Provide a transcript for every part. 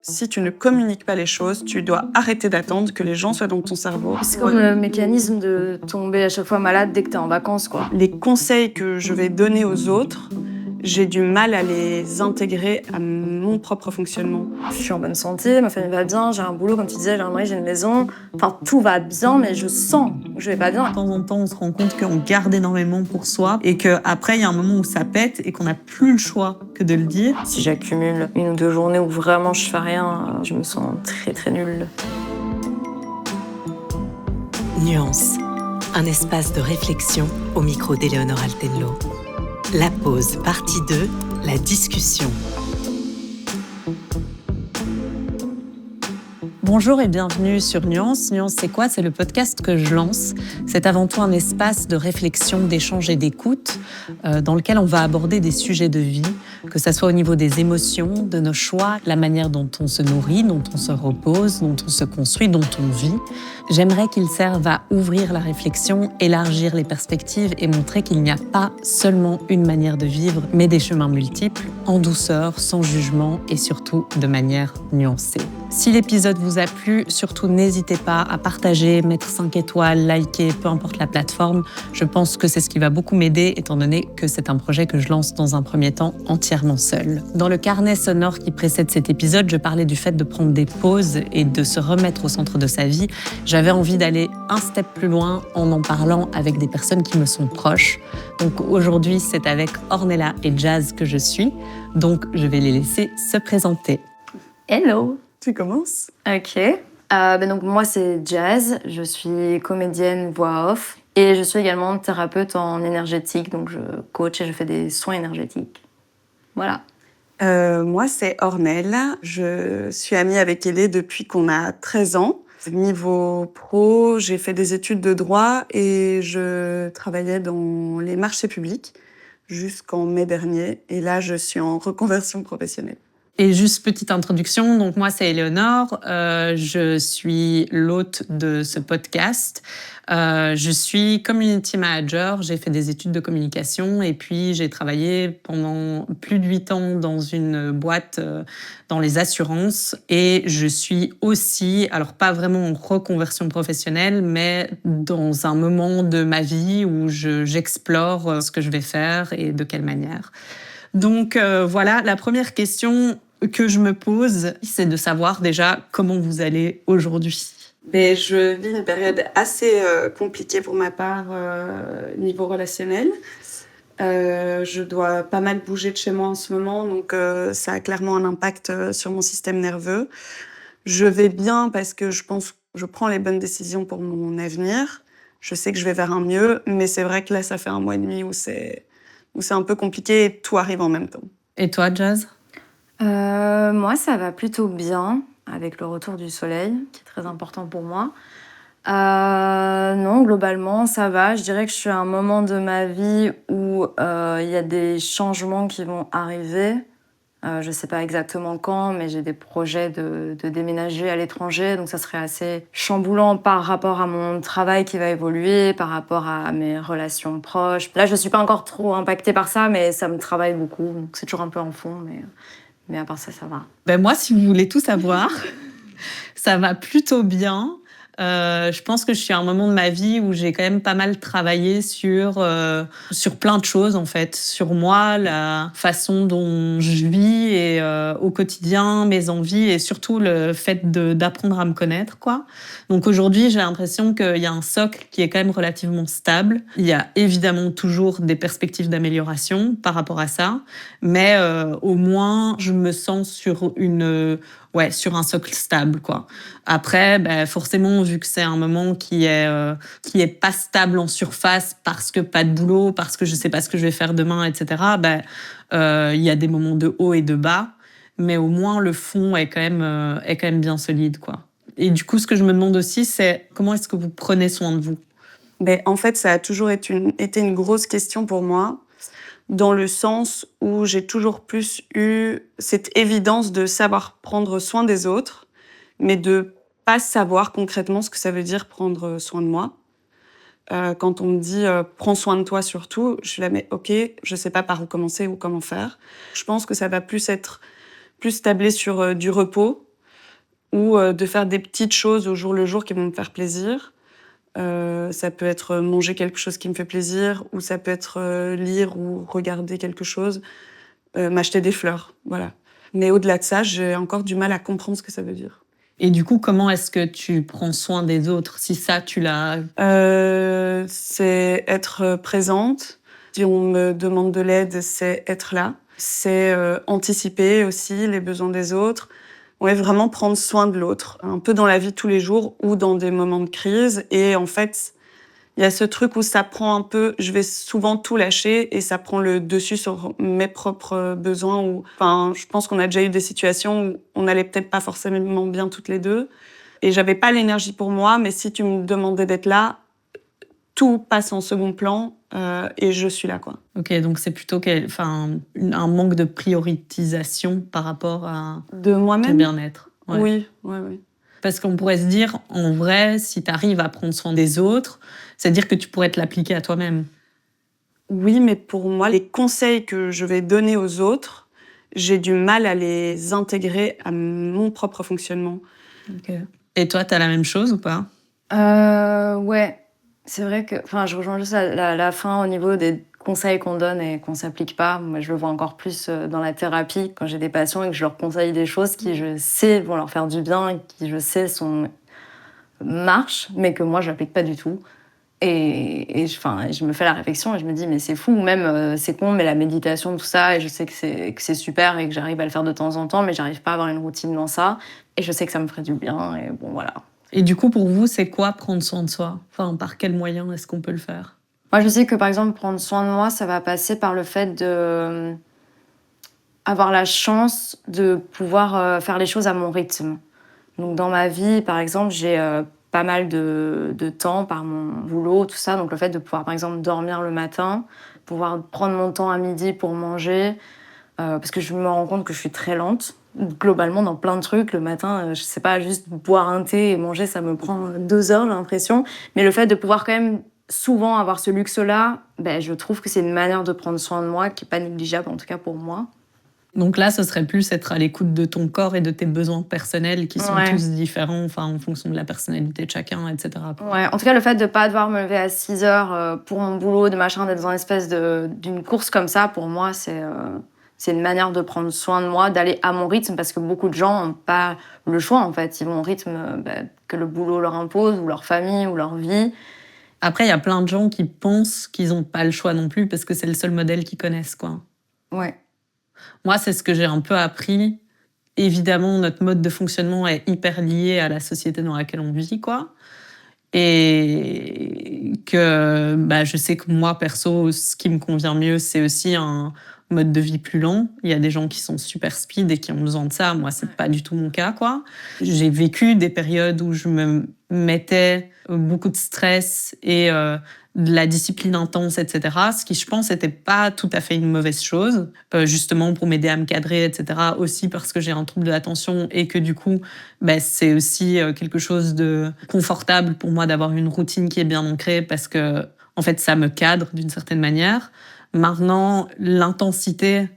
Si tu ne communiques pas les choses, tu dois arrêter d'attendre que les gens soient dans ton cerveau. C'est comme le mécanisme de tomber à chaque fois malade dès que t'es en vacances, quoi. Les conseils que je vais donner aux autres, j'ai du mal à les intégrer à mon propre fonctionnement. Je suis en bonne santé, ma famille va bien, j'ai un boulot, comme tu disais, j'ai un mari, j'ai une maison. Enfin, tout va bien, mais je sens que je vais pas bien. De temps en temps, on se rend compte qu'on garde énormément pour soi et qu'après, il y a un moment où ça pète et qu'on n'a plus le choix que de le dire. Si j'accumule 1 ou 2 journées où vraiment je fais rien, je me sens très très nulle. Nuance, un espace de réflexion au micro d'Éléonore Altenlo. La pause, partie 2, la discussion. Bonjour et bienvenue sur Nuance. Nuance, c'est quoi? C'est le podcast que je lance. C'est avant tout un espace de réflexion, d'échange et d'écoute dans lequel on va aborder des sujets de vie, que ça soit au niveau des émotions, de nos choix, la manière dont on se nourrit, dont on se repose, dont on se construit, dont on vit. J'aimerais qu'il serve à ouvrir la réflexion, élargir les perspectives et montrer qu'il n'y a pas seulement une manière de vivre, mais des chemins multiples, en douceur, sans jugement et surtout de manière nuancée. Si l'épisode vous a plu, surtout n'hésitez pas à partager, mettre 5 étoiles, liker, peu importe la plateforme. Je pense que c'est ce qui va beaucoup m'aider, étant donné que c'est un projet que je lance dans un premier temps entièrement seul. Dans le carnet sonore qui précède cet épisode, je parlais du fait de prendre des pauses et de se remettre au centre de sa vie. J'avais envie d'aller un step plus loin en parlant avec des personnes qui me sont proches. Donc aujourd'hui, c'est avec Ornella et Jazz que je suis. Donc je vais les laisser se présenter. Hello. Tu commences? Ok. Donc moi c'est Jazz, je suis comédienne voix off et je suis également thérapeute en énergétique, donc je coach et je fais des soins énergétiques. Voilà. Moi, c'est Ornelle. Je suis amie avec Elé depuis qu'on a 13 ans. Niveau pro, j'ai fait des études de droit et je travaillais dans les marchés publics jusqu'en mai dernier. Et là, je suis en reconversion professionnelle. Et juste petite introduction, donc moi c'est Éléonore, je suis l'hôte de ce podcast. Je suis community manager, j'ai fait des études de communication et puis j'ai travaillé pendant plus de 8 ans dans une boîte dans les assurances et je suis aussi, alors pas vraiment en reconversion professionnelle, mais dans un moment de ma vie où j'explore ce que je vais faire et de quelle manière. Donc voilà, la première question que je me pose, c'est de savoir déjà comment vous allez aujourd'hui. Mais je vis une période assez compliquée pour ma part niveau relationnel. Je dois pas mal bouger de chez moi en ce moment, donc ça a clairement un impact sur mon système nerveux. Je vais bien parce que je pense que je prends les bonnes décisions pour mon avenir. Je sais que je vais vers un mieux, mais c'est vrai que là, ça fait 1 mois et demi où c'est un peu compliqué et tout arrive en même temps. Et toi, Jazz? Moi ça va plutôt bien avec le retour du soleil qui est très important pour moi. Non, globalement ça va. Je dirais que je suis à un moment de ma vie où il y a des changements qui vont arriver. Je sais pas exactement quand, mais j'ai des projets de déménager à l'étranger, donc ça serait assez chamboulant par rapport à mon travail qui va évoluer, par rapport à mes relations proches. Là, je suis pas encore trop impactée par ça, mais ça me travaille beaucoup, donc c'est toujours un peu en fond, mais à part ça, ça va. Ben moi, si vous voulez tout savoir, ça va plutôt bien. Je pense que je suis à un moment de ma vie où j'ai quand même pas mal travaillé sur plein de choses, en fait. Sur moi, la façon dont je vis et au quotidien, mes envies et surtout le fait d'apprendre à me connaître, quoi. Donc aujourd'hui, j'ai l'impression qu'il y a un socle qui est quand même relativement stable. Il y a évidemment toujours des perspectives d'amélioration par rapport à ça, mais au moins, je me sens sur sur un socle stable, quoi. Après, forcément, vu que c'est un moment qui est pas stable en surface parce que pas de boulot, parce que je sais pas ce que je vais faire demain, etc. Il y a des moments de haut et de bas, mais au moins le fond est quand même bien solide, quoi. Et du coup, ce que je me demande aussi, c'est comment est-ce que vous prenez soin de vous? En fait, ça a toujours été une grosse question pour moi, dans le sens où j'ai toujours plus eu cette évidence de savoir prendre soin des autres, mais de pas savoir concrètement ce que ça veut dire prendre soin de moi. Quand on me dit prends soin de toi surtout, je suis là mais ok, je sais pas par où commencer ou comment faire. Je pense que ça va plus tablé sur du repos ou de faire des petites choses au jour le jour qui vont me faire plaisir. Ça peut être manger quelque chose qui me fait plaisir, ou ça peut être lire ou regarder quelque chose, m'acheter des fleurs, voilà. Mais au-delà de ça, j'ai encore du mal à comprendre ce que ça veut dire. Et du coup, comment est-ce que tu prends soin des autres, si ça, tu l'as... C'est être présente. Si on me demande de l'aide, c'est être là. C'est anticiper aussi les besoins des autres. Ouais, vraiment prendre soin de l'autre, un peu dans la vie de tous les jours ou dans des moments de crise. Et en fait, il y a ce truc où ça prend un peu... Je vais souvent tout lâcher et ça prend le dessus sur mes propres besoins. Enfin, je pense qu'on a déjà eu des situations où on n'allait peut-être pas forcément bien toutes les deux. Et j'avais pas l'énergie pour moi, mais si tu me demandais d'être là, tout passe en second plan et je suis là, quoi. Ok, donc c'est plutôt un manque de prioritisation par rapport à De ton moi-même. bien-être. Ouais. Oui, oui. Parce qu'on pourrait se dire, en vrai, si tu arrives à prendre soin des autres, c'est-à-dire que tu pourrais te l'appliquer à toi-même. Oui, mais pour moi, les conseils que je vais donner aux autres, j'ai du mal à les intégrer à mon propre fonctionnement. Ok. Et toi, t'as la même chose ou pas? Ouais, c'est vrai que... Enfin, je rejoins juste la fin au niveau des conseils qu'on donne et qu'on s'applique pas. Moi, je le vois encore plus dans la thérapie, quand j'ai des patients et que je leur conseille des choses qui, je sais, vont leur faire du bien et qui, je sais, marchent, mais que moi, je n'applique pas du tout. Et je me fais la réflexion et je me dis, mais c'est fou, ou même c'est con, mais la méditation, tout ça, et je sais que c'est super et que j'arrive à le faire de temps en temps, mais j'arrive pas à avoir une routine dans ça. Et je sais que ça me ferait du bien, et bon, voilà. Et du coup, pour vous, c'est quoi prendre soin de soi? Enfin, par quel moyen est-ce qu'on peut le faire? Moi, je sais que, par exemple, prendre soin de moi, ça va passer par le fait de avoir la chance de pouvoir faire les choses à mon rythme. Donc, dans ma vie, par exemple, j'ai pas mal de temps par mon boulot, tout ça. Donc, le fait de pouvoir, par exemple, dormir le matin, pouvoir prendre mon temps à midi pour manger, parce que je me rends compte que je suis très lente. Globalement, dans plein de trucs, le matin, je sais pas, juste boire un thé et manger, ça me prend 2 heures, j'ai l'impression. Mais le fait de pouvoir quand même souvent avoir ce luxe-là, je trouve que c'est une manière de prendre soin de moi qui est pas négligeable, en tout cas pour moi. Donc là, ce serait plus être à l'écoute de ton corps et de tes besoins personnels qui sont Ouais. tous différents, enfin, en fonction de la personnalité de chacun, etc. Ouais, en tout cas, le fait de pas devoir me lever à 6 heures pour mon boulot, d'être dans une espèce d'une course comme ça, pour moi, c'est une manière de prendre soin de moi, d'aller à mon rythme, parce que beaucoup de gens n'ont pas le choix, en fait. Ils vont au rythme que le boulot leur impose, ou leur famille, ou leur vie. Après, il y a plein de gens qui pensent qu'ils n'ont pas le choix non plus parce que c'est le seul modèle qu'ils connaissent, quoi. Ouais. Moi, c'est ce que j'ai un peu appris. Évidemment, notre mode de fonctionnement est hyper lié à la société dans laquelle on vit, quoi. Et que je sais que moi, perso, ce qui me convient mieux, c'est aussi un mode de vie plus lent. Il y a des gens qui sont super speed et qui ont besoin de ça. Moi, c'est pas du tout mon cas, quoi. J'ai vécu des périodes où je me mettais beaucoup de stress et de la discipline intense, etc. Ce qui, je pense, n'était pas tout à fait une mauvaise chose, justement pour m'aider à me cadrer, etc. Aussi parce que j'ai un trouble de l'attention et que du coup, c'est aussi quelque chose de confortable pour moi d'avoir une routine qui est bien ancrée parce que, en fait, ça me cadre d'une certaine manière. Maintenant, l'intensité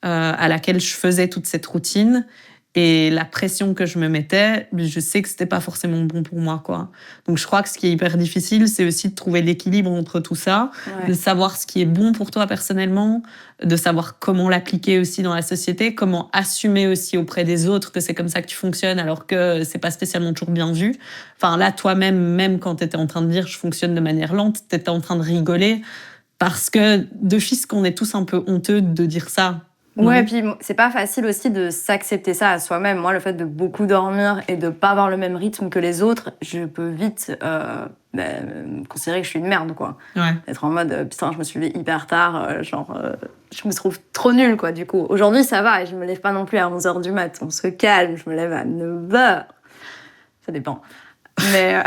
à laquelle je faisais toute cette routine et la pression que je me mettais, je sais que c'était pas forcément bon pour moi, quoi. Donc je crois que ce qui est hyper difficile, c'est aussi de trouver l'équilibre entre tout ça, de savoir ce qui est bon pour toi personnellement, de savoir comment l'appliquer aussi dans la société, comment assumer aussi auprès des autres que c'est comme ça que tu fonctionnes alors que c'est pas spécialement toujours bien vu. Enfin là, toi-même, même quand t'étais en train de dire je fonctionne de manière lente, t'étais en train de rigoler parce que d'office qu'on est tous un peu honteux de dire ça. Ouais, et puis c'est pas facile aussi de s'accepter ça à soi-même. Moi, le fait de beaucoup dormir et de pas avoir le même rythme que les autres, je peux vite considérer que je suis une merde, quoi. Ouais. Être en mode, putain, je me suis levée hyper tard, je me trouve trop nulle, quoi, du coup. Aujourd'hui, ça va, et je me lève pas non plus à 11h du mat. On se calme, je me lève à 9h. Ça dépend. Mais...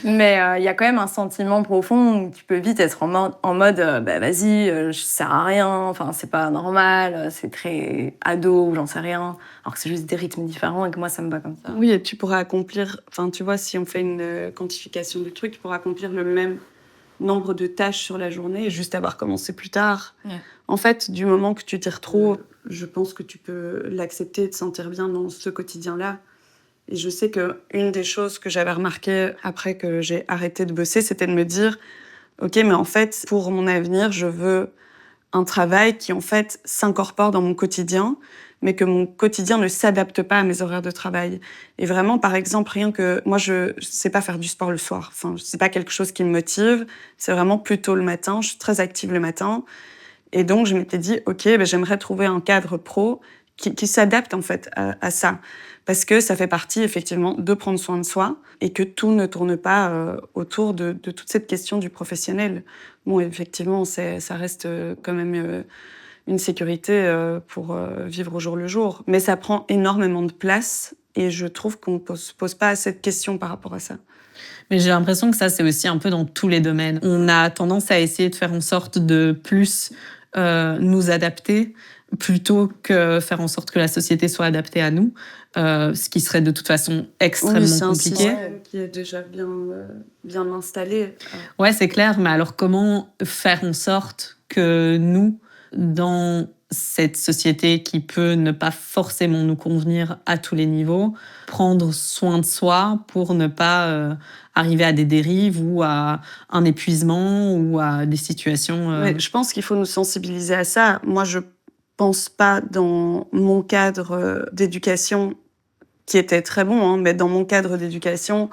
Mais il y a quand même un sentiment profond où tu peux vite être en mode vas-y, je sers à rien, enfin c'est pas normal, c'est très ado ou j'en sais rien, alors que c'est juste des rythmes différents et que moi ça me va comme ça. Oui, et tu pourras accomplir, enfin tu vois, si on fait une quantification du truc, tu pourras accomplir le même nombre de tâches sur la journée et juste avoir commencé plus tard. Ouais. En fait, du moment que tu tires trop, je pense que tu peux l'accepter et te sentir bien dans ce quotidien-là. Et je sais qu'une des choses que j'avais remarquées après que j'ai arrêté de bosser, c'était de me dire « Ok, mais en fait, pour mon avenir, je veux un travail qui, en fait, s'incorpore dans mon quotidien, mais que mon quotidien ne s'adapte pas à mes horaires de travail. » Et vraiment, par exemple, rien que... Moi, je sais pas faire du sport le soir. Enfin, c'est pas quelque chose qui me motive. C'est vraiment plutôt le matin. Je suis très active le matin. Et donc, je m'étais dit « Ok, ben, j'aimerais trouver un cadre pro qui s'adapte, en fait, à ça. » Parce que ça fait partie, effectivement, de prendre soin de soi et que tout ne tourne pas autour de toute cette question du professionnel. Bon, effectivement, ça reste quand même une sécurité pour vivre au jour le jour. Mais ça prend énormément de place et je trouve qu'on ne se pose pas assez de questions par rapport à ça. Mais j'ai l'impression que ça, c'est aussi un peu dans tous les domaines. On a tendance à essayer de faire en sorte de plus nous adapter plutôt que faire en sorte que la société soit adaptée à nous, ce qui serait de toute façon extrêmement c'est compliqué. Un système qui est déjà bien installé. Ouais, c'est clair, mais alors comment faire en sorte que nous, dans cette société qui peut ne pas forcément nous convenir à tous les niveaux, prendre soin de soi pour ne pas arriver à des dérives ou à un épuisement ou à des situations... Ouais, je pense qu'il faut nous sensibiliser à ça. Moi, je pense pas dans mon cadre d'éducation, qui était très bon, hein, mais dans mon cadre d'éducation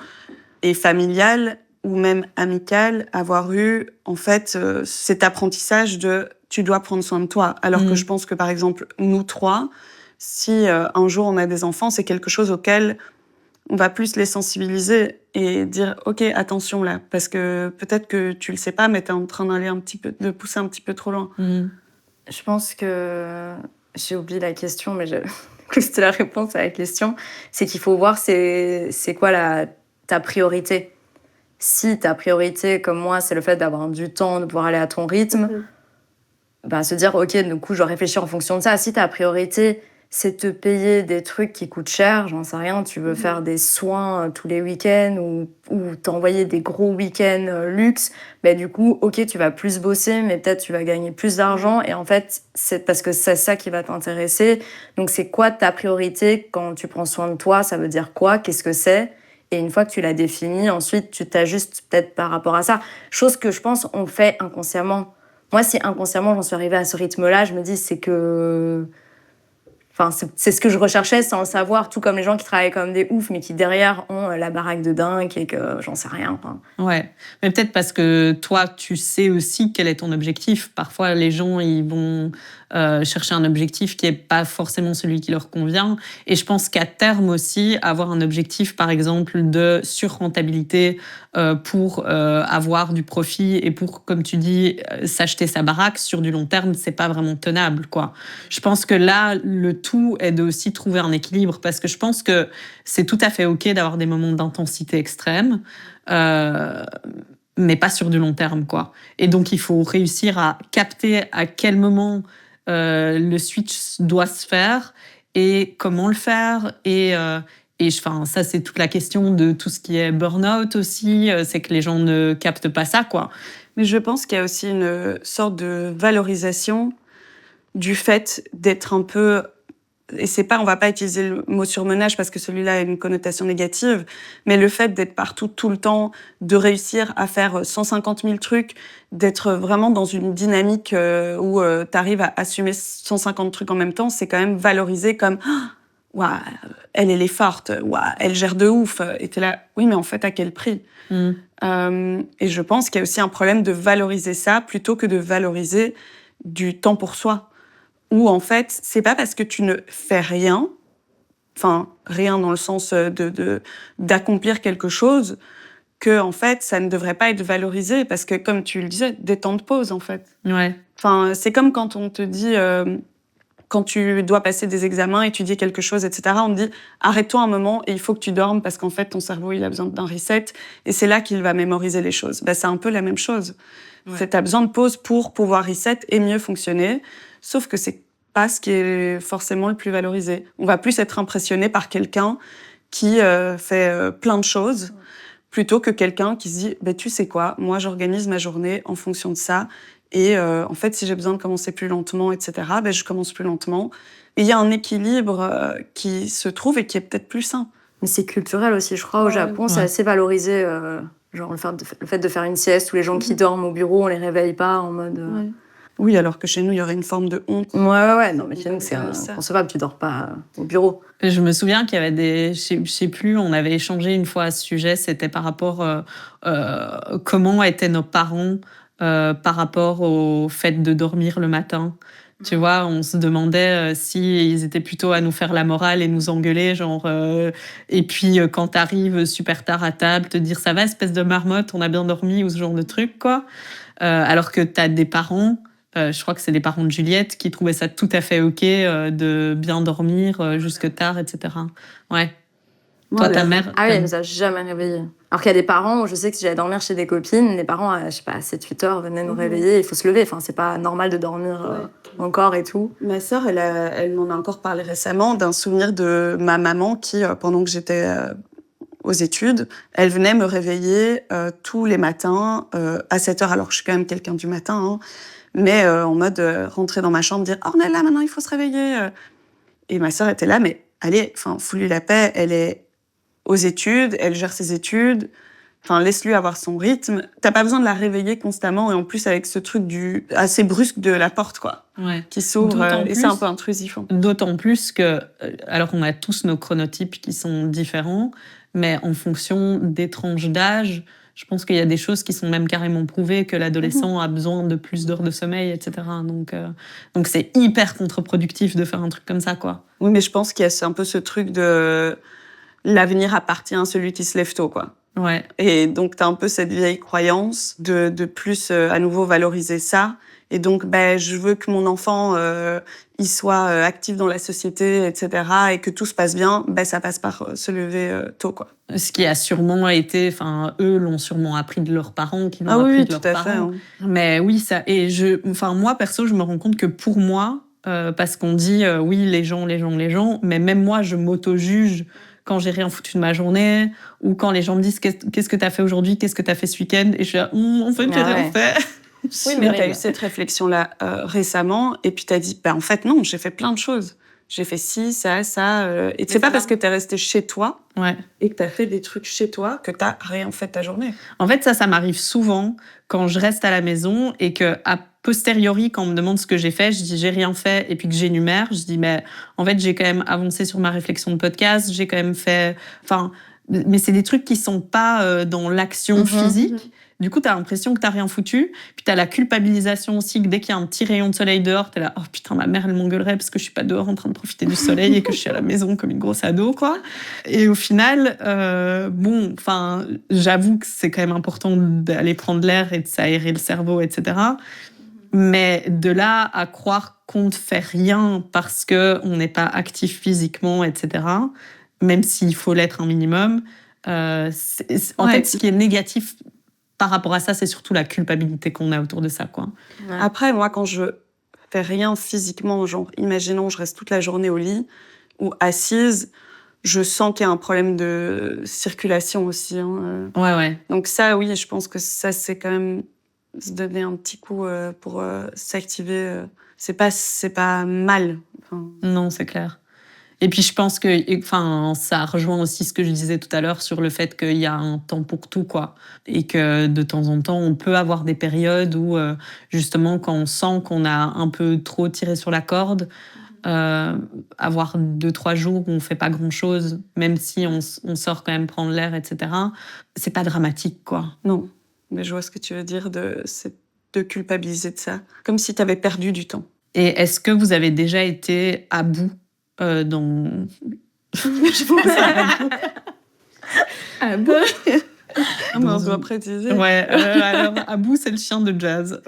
et familial ou même amical, avoir eu en fait cet apprentissage de tu dois prendre soin de toi. Alors que je pense que par exemple nous trois, si un jour on a des enfants, c'est quelque chose auquel on va plus les sensibiliser et dire ok, attention là, parce que peut-être que tu le sais pas, mais t'es en train d'aller de pousser un petit peu trop loin. Je pense que j'ai oublié la question, mais c'était la réponse à la question. C'est qu'il faut voir c'est quoi ta priorité. Si ta priorité, comme moi, c'est le fait d'avoir du temps, de pouvoir aller à ton rythme, bah, se dire, ok, du coup, je dois réfléchir en fonction de ça. Si ta priorité, c'est te payer des trucs qui coûtent cher, j'en sais rien, tu veux faire des soins tous les week-ends ou t'envoyer des gros week-ends luxe, bah, du coup, ok, tu vas plus bosser, mais peut-être tu vas gagner plus d'argent. Et en fait, c'est parce que c'est ça qui va t'intéresser. Donc, c'est quoi ta priorité quand tu prends soin de toi? Ça veut dire quoi? Qu'est-ce que c'est? Et une fois que tu l'as défini, ensuite, tu t'ajustes peut-être par rapport à ça. Chose que je pense on fait inconsciemment. Moi, si inconsciemment, j'en suis arrivée à ce rythme-là, je me dis, c'est que... Enfin, c'est ce que je recherchais sans le savoir, tout comme les gens qui travaillent comme des oufs, mais qui derrière ont la baraque de dingue et que j'en sais rien. Enfin. Ouais, mais peut-être parce que toi, tu sais aussi quel est ton objectif. Parfois, les gens, ils vont chercher un objectif qui n'est pas forcément celui qui leur convient. Et je pense qu'à terme aussi, avoir un objectif, par exemple, de surrentabilité pour avoir du profit et pour, comme tu dis, s'acheter sa baraque sur du long terme, c'est pas vraiment tenable, quoi. Je pense que là, le tout est de aussi trouver un équilibre parce que je pense que c'est tout à fait OK d'avoir des moments d'intensité extrême, mais pas sur du long terme, quoi. Et donc, il faut réussir à capter à quel moment le switch doit se faire et comment le faire. Et enfin, ça, c'est toute la question de tout ce qui est burn-out aussi. C'est que les gens ne captent pas ça, quoi. Mais je pense qu'il y a aussi une sorte de valorisation du fait d'être un peu... Et c'est pas, on va pas utiliser le mot surmenage parce que celui-là a une connotation négative, mais le fait d'être partout tout le temps, de réussir à faire 150 000 trucs, d'être vraiment dans une dynamique où t'arrives à assumer 150 trucs en même temps, c'est quand même valorisé comme « Waouh, elle est forte, waouh, elle gère de ouf ». Et t'es là, oui, mais en fait, à quel prix ? Et je pense qu'il y a aussi un problème de valoriser ça plutôt que de valoriser du temps pour soi. Où en fait, c'est pas parce que tu ne fais rien, enfin rien dans le sens d'accomplir quelque chose, que en fait ça ne devrait pas être valorisé parce que comme tu le disais, des temps de pause en fait. Ouais. Enfin c'est comme quand on te dit quand tu dois passer des examens, étudier quelque chose, etc. On te dit arrête-toi un moment et il faut que tu dormes parce qu'en fait ton cerveau il a besoin d'un reset et c'est là qu'il va mémoriser les choses. Ben, c'est un peu la même chose. Ouais. T'as besoin de pause pour pouvoir reset et mieux fonctionner. Sauf que c'est pas ce qui est forcément le plus valorisé. On va plus être impressionné par quelqu'un qui fait plein de choses plutôt que quelqu'un qui se dit « tu sais quoi, moi j'organise ma journée en fonction de ça et en fait si j'ai besoin de commencer plus lentement, etc., je commence plus lentement ». Et il y a un équilibre qui se trouve et qui est peut-être plus sain. Mais c'est culturel aussi, je crois. Au Japon, c'est assez valorisé. Genre le fait de faire une sieste, où les gens qui dorment au bureau, on les réveille pas en mode... Oui, alors que chez nous, il y aurait une forme de honte. Ouais. Non, mais chez nous, c'est inconcevable. Tu dors pas au bureau. Je me souviens qu'il y avait je sais plus, on avait échangé une fois à ce sujet. C'était par rapport comment étaient nos parents par rapport au fait de dormir le matin. Tu vois, on se demandait s'ils étaient plutôt à nous faire la morale et nous engueuler, genre... et puis, quand t'arrives super tard à table, te dire « ça va, espèce de marmotte, on a bien dormi » ou ce genre de truc, quoi. Alors que t'as des parents, je crois que c'est les parents de Juliette, qui trouvaient ça tout à fait OK de bien dormir jusque tard, etc. Ouais. Toi, ta mère... Ah oui, elle nous a jamais réveillés. Alors qu'il y a des parents où je sais que si j'allais dormir chez des copines, les parents, je sais pas, à 7-8 heures, venaient nous réveiller. Il faut se lever. Enfin, c'est pas normal de dormir encore et tout. Ma sœur, elle m'en a encore parlé récemment d'un souvenir de ma maman qui, pendant que j'étais aux études, elle venait me réveiller tous les matins à 7 heures. Alors, je suis quand même quelqu'un du matin, hein, mais en mode rentrer dans ma chambre, dire « Oh, on est là, maintenant, il faut se réveiller ». Et ma sœur était là, mais allez, fous-lui la paix, elle est aux études, elle gère ses études, laisse-lui avoir son rythme. T'as pas besoin de la réveiller constamment, et en plus avec ce truc assez brusque de la porte, quoi, qui s'ouvre, et c'est un peu intrusif. D'autant plus que, alors on a tous nos chronotypes qui sont différents, mais en fonction des tranches d'âge, je pense qu'il y a des choses qui sont même carrément prouvées, que l'adolescent a besoin de plus d'heures de sommeil, etc. Donc c'est hyper contre-productif de faire un truc comme ça, quoi. Oui, mais je pense qu'il y a un peu ce truc de l'avenir appartient à celui qui se lève tôt, quoi. Ouais. Et donc, t'as un peu cette vieille croyance de plus à nouveau valoriser ça. Et donc, je veux que mon enfant, il soit actif dans la société, etc. Et que tout se passe bien, ça passe par se lever tôt, quoi. Ce qui a sûrement été, eux l'ont sûrement appris de leurs parents, qui l'ont appris de leurs parents. Fait, hein. Mais oui, ça. Et moi, perso, je me rends compte que pour moi, parce qu'on dit oui, les gens, mais même moi, je m'auto-juge quand j'ai rien foutu de ma journée, ou quand les gens me disent qu'est-ce que t'as fait aujourd'hui, qu'est-ce que t'as fait ce week-end, et je suis là, en fait, j'ai rien fait. Oui, mais t'as eu cette réflexion-là récemment, et puis t'as dit, en fait, non, j'ai fait plein de choses. J'ai fait ci, ça. Et c'est pas parce que t'es resté chez toi et que t'as fait des trucs chez toi que t'as rien fait de ta journée. En fait, ça m'arrive souvent quand je reste à la maison et que, a posteriori, quand on me demande ce que j'ai fait, je dis j'ai rien fait, et puis que j'énumère, je dis mais en fait, j'ai quand même avancé sur ma réflexion de podcast, j'ai quand même fait... mais c'est des trucs qui sont pas dans l'action physique. Du coup, t'as l'impression que t'as rien foutu. Puis t'as la culpabilisation aussi, que dès qu'il y a un petit rayon de soleil dehors, t'es là, oh putain, ma mère, elle m'engueulerait parce que je suis pas dehors en train de profiter du soleil et que je suis à la maison comme une grosse ado, quoi. Et au final, j'avoue que c'est quand même important d'aller prendre l'air et de s'aérer le cerveau, etc. Mais de là à croire qu'on ne fait rien parce qu'on n'est pas actif physiquement, etc., même s'il faut l'être un minimum, en fait, ce qui est négatif par rapport à ça, c'est surtout la culpabilité qu'on a autour de ça, quoi. Ouais. Après, moi, quand je fais rien physiquement, genre, imaginons, je reste toute la journée au lit ou assise, je sens qu'il y a un problème de circulation aussi. Hein. Ouais. Donc ça, oui, je pense que ça, c'est quand même se donner un petit coup pour s'activer. C'est pas mal. Non, c'est clair. Et puis, je pense que ça rejoint aussi ce que je disais tout à l'heure sur le fait qu'il y a un temps pour tout, quoi. Et que de temps en temps, on peut avoir des périodes où, justement, quand on sent qu'on a un peu trop tiré sur la corde, avoir 2-3 jours où on fait pas grand-chose, même si on sort quand même prendre l'air, etc., c'est pas dramatique, quoi. Non, mais je vois ce que tu veux dire de culpabiliser de ça. Comme si tu avais perdu du temps. Et est-ce que vous avez déjà été à bout dans... Je pense à bout. On doit préciser. Ouais, alors à bout, c'est le chien de Jazz.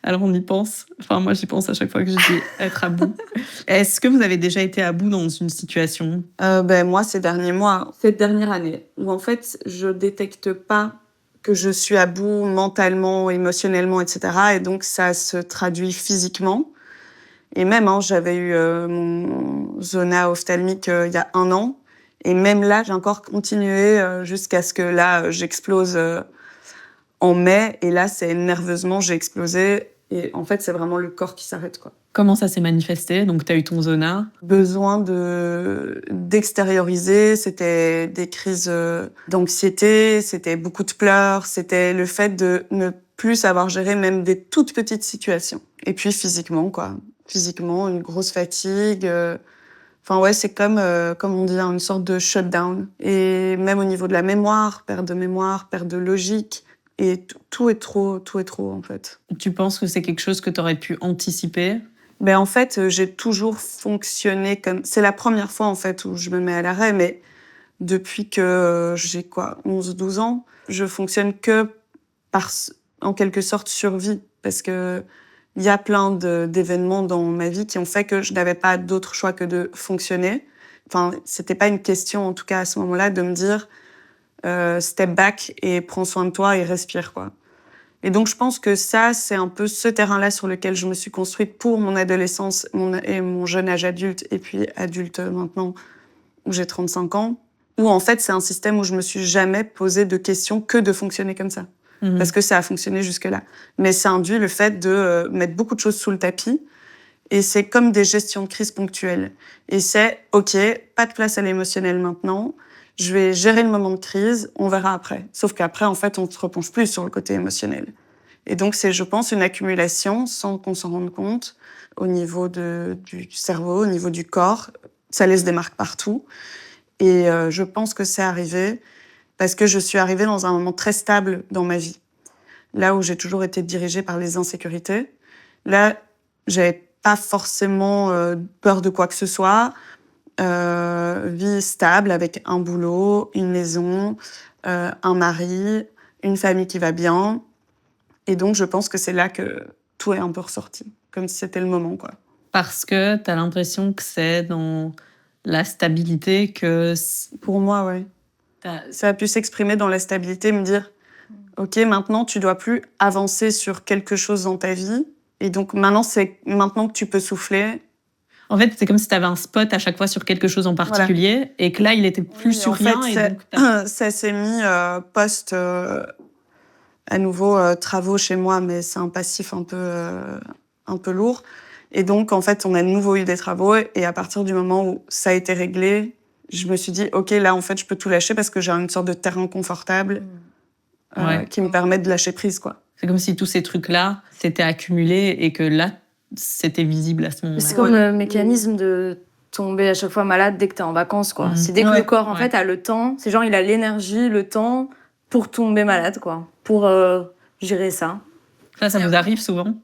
Alors on y pense. Moi, j'y pense à chaque fois que je dis être à bout. Est-ce que vous avez déjà été à bout dans une situation ? Moi, ces derniers mois, cette dernière année, où en fait, je détecte pas que je suis à bout mentalement, émotionnellement, etc. Et donc, ça se traduit physiquement. Et même, j'avais eu mon zona ophtalmique il y a 1 an. Et même là, j'ai encore continué jusqu'à ce que là, j'explose en mai. Et là, c'est nerveusement, j'ai explosé. Et en fait, c'est vraiment le corps qui s'arrête, quoi. Comment ça s'est manifesté? Donc, tu as eu ton zona. Besoin d'extérioriser, c'était des crises d'anxiété, c'était beaucoup de pleurs, c'était le fait de ne plus savoir gérer même des toutes petites situations. Et puis physiquement, quoi. Physiquement, une grosse fatigue. Enfin ouais, c'est comme on dit, une sorte de shutdown. Et même au niveau de la mémoire, perte de logique. Et tout est trop en fait. Tu penses que c'est quelque chose que tu aurais pu anticiper? Ben en fait, j'ai toujours fonctionné comme... C'est la première fois en fait où je me mets à l'arrêt, mais depuis que j'ai 11-12 ans, je fonctionne que en quelque sorte, survie. Parce que il y a plein d'événements dans ma vie qui ont fait que je n'avais pas d'autre choix que de fonctionner. Enfin, c'était pas une question, en tout cas à ce moment-là, de me dire step back et prends soin de toi et respire, quoi. Et donc, je pense que ça, c'est un peu ce terrain-là sur lequel je me suis construite pour mon adolescence et mon jeune âge adulte, et puis adulte maintenant, où j'ai 35 ans, où en fait, c'est un système où je me suis jamais posé de questions que de fonctionner comme ça. Parce que ça a fonctionné jusque-là. Mais ça induit le fait de mettre beaucoup de choses sous le tapis, et c'est comme des gestions de crise ponctuelles. Et c'est, OK, pas de place à l'émotionnel maintenant, je vais gérer le moment de crise, on verra après. Sauf qu'après, en fait, on ne se repenche plus sur le côté émotionnel. Et donc, c'est, je pense, une accumulation, sans qu'on s'en rende compte, au niveau du cerveau, au niveau du corps. Ça laisse des marques partout. Et je pense que c'est arrivé parce que je suis arrivée dans un moment très stable dans ma vie. Là où j'ai toujours été dirigée par les insécurités. Là, j'avais pas forcément peur de quoi que ce soit. Vie stable avec un boulot, une maison, un mari, une famille qui va bien. Et donc, je pense que c'est là que tout est un peu ressorti, comme si c'était le moment, quoi. Parce que tu as l'impression que c'est dans la stabilité que... Pour moi, ouais. Ça a pu s'exprimer dans la stabilité, me dire « Ok, maintenant, tu dois plus avancer sur quelque chose dans ta vie. Et donc, maintenant, c'est maintenant que tu peux souffler. » En fait, c'est comme si tu avais un spot à chaque fois sur quelque chose en particulier, voilà. Et que là, il était plus sur rien. En fait, et donc ça s'est mis post à nouveau travaux chez moi, mais c'est un passif un peu lourd. Et donc, en fait, on a de nouveau eu des travaux. Et à partir du moment où ça a été réglé, je me suis dit, OK, là, en fait, je peux tout lâcher parce que j'ai une sorte de terrain confortable qui me permet de lâcher prise, quoi. C'est comme si tous ces trucs-là s'étaient accumulés et que là, c'était visible à ce moment-là. C'est comme le mécanisme de tomber à chaque fois malade dès que t'es en vacances, quoi. C'est dès que le corps, en fait, a le temps. C'est genre, il a l'énergie, le temps pour tomber malade, quoi. Pour gérer ça. Ça vous arrive souvent?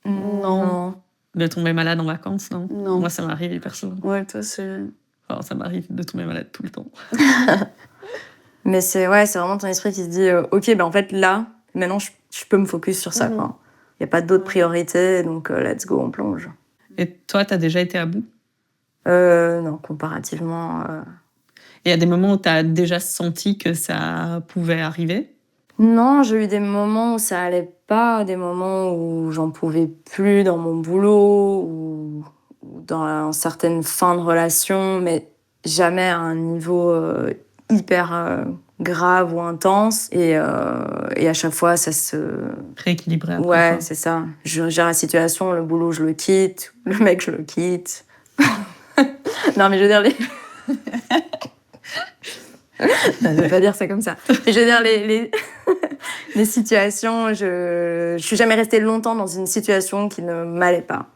Non. De tomber malade en vacances, non? Non. Moi, ça m'arrive hyper souvent. Ouais, toi, c'est... Enfin, ça m'arrive de tomber malade tout le temps. Mais c'est vraiment ton esprit qui se dit OK, ben en fait, là, maintenant, je peux me focus sur ça, quoi. Il n'y a pas d'autres priorités, donc let's go, on plonge. Et toi, t'as déjà été à bout? Non, comparativement... Et il y a des moments où t'as déjà senti que ça pouvait arriver? Non, j'ai eu des moments où ça allait pas, des moments où j'en pouvais plus dans mon boulot ou dans certaines fins de relation, mais jamais à un niveau hyper grave ou intense. Et à chaque fois, ça se... Rééquilibrer après. Ouais, c'est ça. Je gère la situation, le boulot, je le quitte, le mec, je le quitte. Non, mais je veux dire... Non, je vais pas dire ça comme ça. Mais je veux dire, les situations, je suis jamais restée longtemps dans une situation qui ne m'allait pas.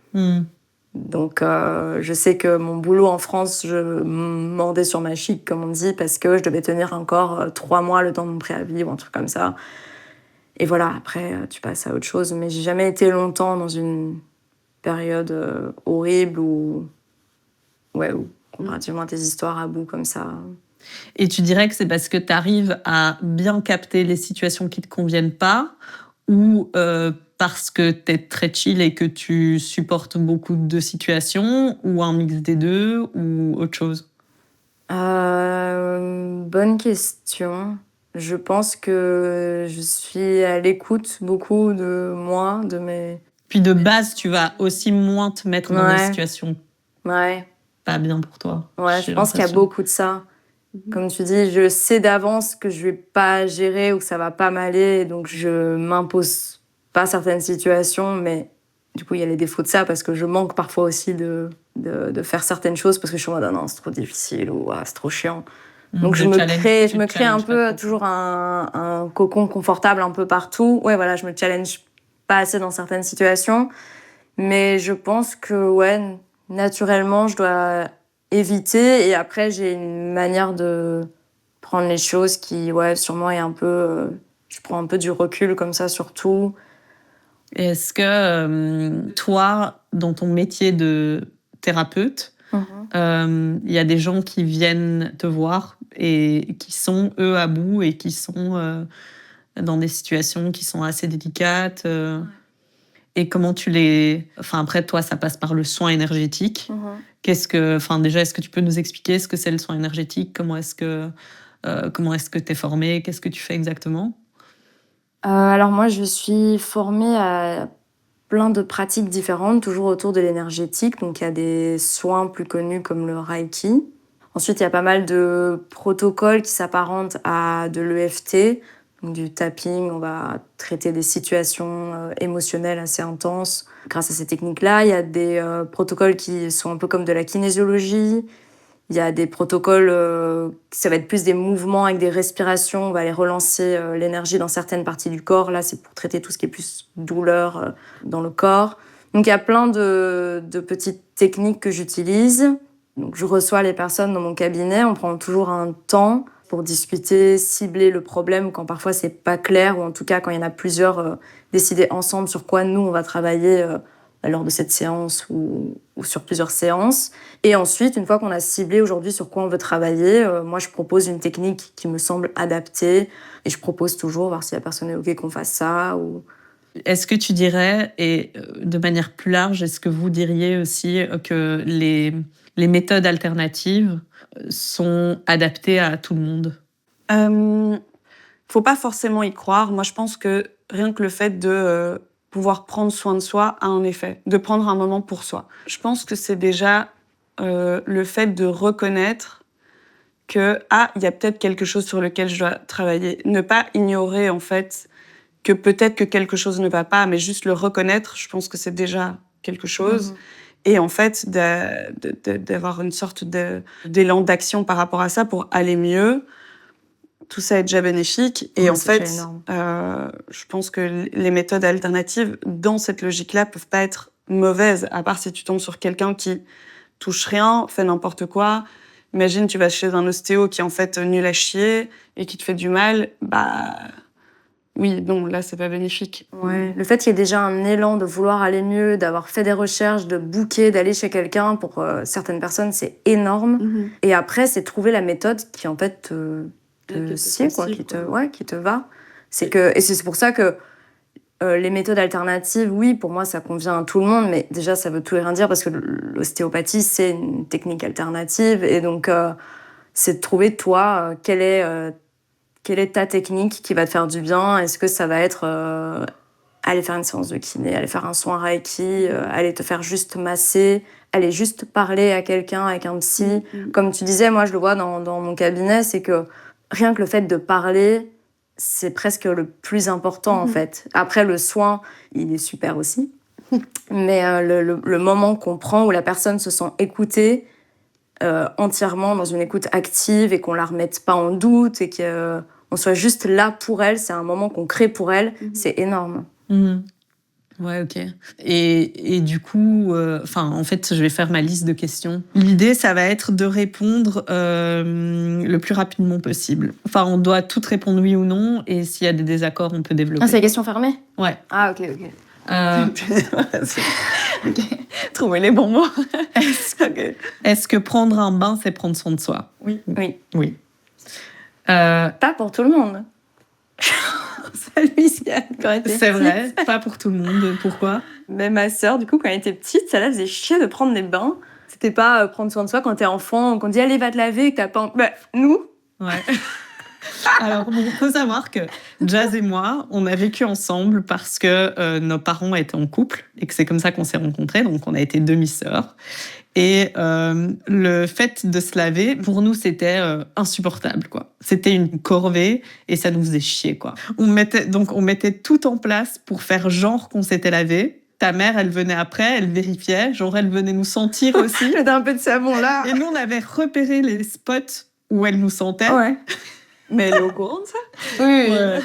Donc, je sais que mon boulot en France, je mordais sur ma chic, comme on dit, parce que je devais tenir encore 3 mois le temps de mon préavis ou un truc comme ça. Et voilà, après, tu passes à autre chose. Mais j'ai jamais été longtemps dans une période horrible ou comparativement à tes histoires à bout comme ça. Et tu dirais que c'est parce que tu arrives à bien capter les situations qui ne te conviennent pas ou parce que tu es très chill et que tu supportes beaucoup de situations ou un mix des deux ou autre chose? Bonne question. Je pense que je suis à l'écoute beaucoup de moi, de mes... Puis de base, tu vas aussi moins te mettre dans des situations. Ouais. pas bien pour toi. Ouais, J'ai je pense qu'il y a l'impression. beaucoup de ça. Comme tu dis, je sais d'avance que je vais pas gérer ou que ça va pas m'aller, donc je m'impose pas certaines situations, mais du coup, il y a les défauts de ça parce que je manque parfois aussi de faire certaines choses parce que je suis en mode, ah non, c'est trop difficile ou ah, c'est trop chiant. Donc je Le me challenge, crée, tu je me te crée un challenges pas peu trop. toujours un cocon confortable un peu partout. Ouais, voilà, je me challenge pas assez dans certaines situations, mais je pense que ouais, naturellement, je dois éviter. Et après, j'ai une manière de prendre les choses qui, ouais, sûrement est un peu. Je prends un peu du recul comme ça sur tout. Et est-ce que toi, dans ton métier de thérapeute, il y a des gens qui viennent te voir et qui sont, eux, à bout et qui sont dans des situations qui sont assez délicates et comment tu les... Enfin, après, toi, ça passe par le soin énergétique. Enfin, déjà, est-ce que tu peux nous expliquer ce que c'est le soin énergétique? Comment est-ce que t'es formée? Qu'est-ce que tu fais exactement? Alors moi, je suis formée à plein de pratiques différentes, toujours autour de l'énergétique. Donc il y a des soins plus connus comme le Reiki. Ensuite, il y a pas mal de protocoles qui s'apparentent à de l'EFT, donc du tapping. On va traiter des situations émotionnelles assez intenses. Grâce à ces techniques-là, il y a des protocoles qui sont un peu comme de la kinésiologie. Il y a des protocoles, ça va être plus des mouvements avec des respirations. On va aller relancer l'énergie dans certaines parties du corps. Là, c'est pour traiter tout ce qui est plus douleur dans le corps. Donc, il y a plein de petites techniques que j'utilise. Donc, je reçois les personnes dans mon cabinet. On prend toujours un temps pour discuter, cibler le problème quand parfois c'est pas clair, ou en tout cas quand il y en a plusieurs, décider ensemble sur quoi nous on va travailler lors de cette séance ou sur plusieurs séances. Et ensuite, une fois qu'on a ciblé aujourd'hui sur quoi on veut travailler, moi je propose une technique qui me semble adaptée et je propose toujours, voir si la personne est OK qu'on fasse ça. Est-ce que tu dirais, et de manière plus large, est-ce que vous diriez aussi que les méthodes alternatives sont adaptées à tout le monde? Faut pas forcément y croire. Moi, je pense que rien que le fait de pouvoir prendre soin de soi a un effet, de prendre un moment pour soi. Je pense que c'est déjà le fait de reconnaître que il y a peut-être quelque chose sur lequel je dois travailler. Ne pas ignorer en fait que peut-être que quelque chose ne va pas, mais juste le reconnaître, je pense que c'est déjà quelque chose. Et en fait, d'avoir une sorte d'élan d'action par rapport à ça pour aller mieux, tout ça est déjà bénéfique. Et en fait, je pense que les méthodes alternatives, dans cette logique-là, peuvent pas être mauvaises, à part si tu tombes sur quelqu'un qui touche rien, fait n'importe quoi. Imagine, tu vas chez un ostéo qui est en fait nul à chier et qui te fait du mal, oui, non, là, c'est pas bénéfique. Ouais. Le fait qu'il y ait déjà un élan de vouloir aller mieux, d'avoir fait des recherches, de booker, d'aller chez quelqu'un, pour certaines personnes, c'est énorme. Et après, c'est trouver la méthode qui, en fait, te sied, quoi, qui te va. Et c'est pour ça que les méthodes alternatives, oui, pour moi, ça convient à tout le monde, mais déjà, ça veut tout et rien dire parce que l'ostéopathie, c'est une technique alternative. Et donc, c'est de trouver, toi, quelle est ta technique qui va te faire du bien. Est-ce que ça va être aller faire une séance de kiné, aller faire un soin Reiki, aller te faire juste masser, aller juste parler à quelqu'un avec un psy. Comme tu disais, moi, je le vois dans mon cabinet, c'est que rien que le fait de parler, c'est presque le plus important, en fait. Après, le soin, il est super aussi. Mais le moment qu'on prend où la personne se sent écoutée entièrement dans une écoute active et qu'on la remette pas en doute et qu'on soit juste là pour elle, c'est un moment qu'on crée pour elle, c'est énorme. Ouais, ok. Et du coup, en fait, je vais faire ma liste de questions. L'idée, ça va être de répondre le plus rapidement possible. Enfin, on doit toutes répondre oui ou non, et s'il y a des désaccords, on peut développer. Ah, c'est la question fermée ? Ouais. Ah, ok. Ok. Trouver les bons mots. Est-ce que prendre un bain, c'est prendre soin de soi? Oui. Pas pour tout le monde. C'est vrai, pas pour tout le monde. Pourquoi? Mais ma sœur, du coup, quand elle était petite, ça la faisait chier de prendre des bains. C'était pas prendre soin de soi quand t'es enfant, qu'on dit allez, va te laver, et que t'as pas. Nous, ouais. Alors, il faut savoir que Jazz et moi, on a vécu ensemble parce que nos parents étaient en couple et que c'est comme ça qu'on s'est rencontrés. Donc, on a été demi-sœurs. Et le fait de se laver, pour nous, c'était insupportable, quoi. C'était une corvée et ça nous faisait chier, quoi. On mettait tout en place pour faire genre qu'on s'était lavé. Ta mère, elle venait après, elle vérifiait, genre elle venait nous sentir aussi. Mettez un peu de savon là. Et nous, on avait repéré les spots où elle nous sentait. Ouais. Mais elle est au courant de ça? Oui, Ouais.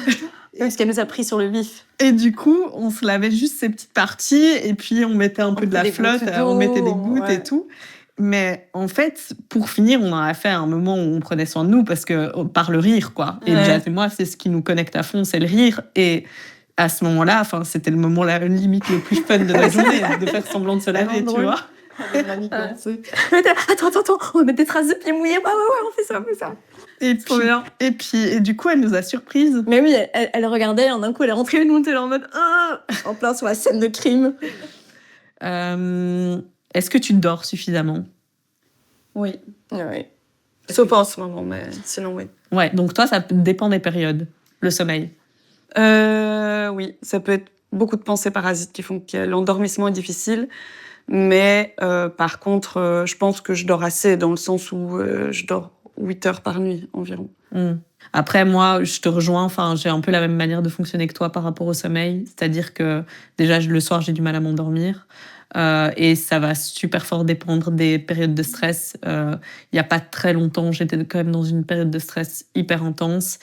parce qu'elle nous a pris sur le vif. Et du coup, on se lavait juste ces petites parties et puis on mettait un peu de la des flotte, gouttes on mettait des d'eau, gouttes ouais. et tout. Mais en fait, pour finir, on en a fait un moment où on prenait soin de nous parce que par le rire, quoi. Et Ouais. Jazz et moi, c'est ce qui nous connecte à fond, c'est le rire. Et à ce moment-là, c'était le moment la limite le plus fun de la journée, de faire semblant de se laver, tu drôle. vois. Attends, on va mettre des traces de pieds mouillés. Ouais, on fait ça. Et puis, du coup, elle nous a surprises. Mais oui, elle regardait, et d'un coup, elle est rentrée, et nous, on était là en mode en plein sur la scène de crime. Est-ce que tu dors suffisamment? Oui. Oui. Sauf pas en ce moment, mais sinon, oui. Ouais, donc toi, ça dépend des périodes, le sommeil. Oui, ça peut être beaucoup de pensées parasites qui font que l'endormissement est difficile. Mais par contre, je pense que je dors assez dans le sens où je dors 8 heures par nuit environ. Après, moi, je te rejoins. Enfin, j'ai un peu la même manière de fonctionner que toi par rapport au sommeil. C'est-à-dire que déjà, le soir, j'ai du mal à m'endormir. Et ça va super fort dépendre des périodes de stress. Il n'y a pas très longtemps, j'étais quand même dans une période de stress hyper intense.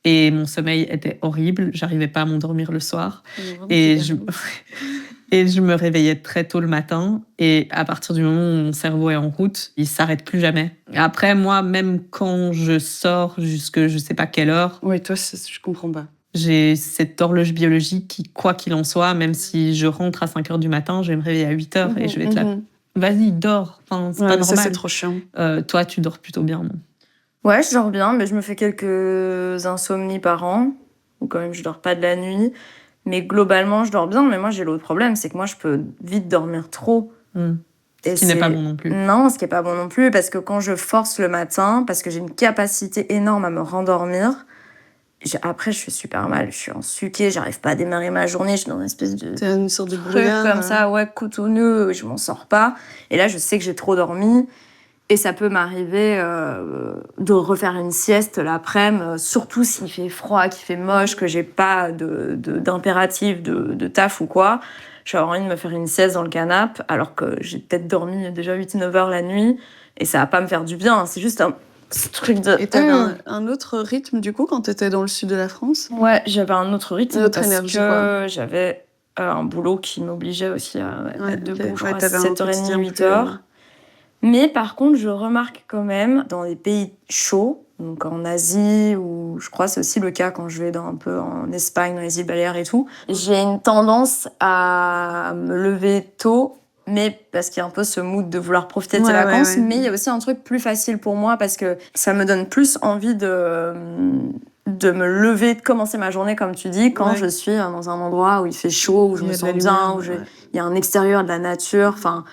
Et mon sommeil était horrible. J'arrivais pas à m'endormir le soir. Et je me réveillais très tôt le matin. Et à partir du moment où mon cerveau est en route, il s'arrête plus jamais. Après, moi, même quand je sors jusque je sais pas quelle heure, Oui, toi, je comprends pas. j'ai cette horloge biologique qui, quoi qu'il en soit, même si je rentre à 5 heures du matin, je vais me réveiller à 8 heures et je vais être là. Vas-y, dors. Enfin, c'est pas mais ça, normal. c'est trop chiant. Toi, tu dors plutôt bien, non? Ouais, je dors bien, mais je me fais quelques insomnies par an. Ou quand même, je dors pas de la nuit. Mais globalement, je dors bien. Mais moi, j'ai l'autre problème, c'est que moi, je peux vite dormir trop. Et Ce qui n'est pas bon non plus. Non, ce qui n'est pas bon non plus, parce que quand je force le matin, parce que j'ai une capacité énorme à me rendormir, après, je suis super mal. Je suis en suquée, j'arrive pas à démarrer ma journée. Je suis dans une espèce de C'est une sorte de truc brouillard. comme ça, ouais, coutonneux, je m'en sors pas. Et là, je sais que j'ai trop dormi. Et ça peut m'arriver de refaire une sieste l'après-midi, surtout s'il fait froid, qu'il fait moche, que j'ai pas d'impératif de taf ou quoi. Je vais avoir envie de me faire une sieste dans le canapé, alors que j'ai peut-être dormi déjà 8-9 heures la nuit, et ça va pas me faire du bien. C'est juste un truc de... Et t'avais un autre rythme, du coup, quand t'étais dans le sud de la France? Ouais, j'avais un autre rythme, Une autre parce énergie, que quoi. j'avais un boulot qui m'obligeait aussi à être debout, je crois, à t'avais un 7h30, quotidien 8h. Mais par contre, je remarque quand même, dans les pays chauds, donc en Asie, ou je crois que c'est aussi le cas quand je vais un peu en Espagne, dans les îles Baléares et tout, j'ai une tendance à me lever tôt, mais parce qu'il y a un peu ce mood de vouloir profiter de ces vacances, mais il y a aussi un truc plus facile pour moi, parce que ça me donne plus envie de me lever, de commencer ma journée, comme tu dis, quand je suis dans un endroit où il fait chaud, où je me sens bien, où il y a un extérieur, de la nature, enfin...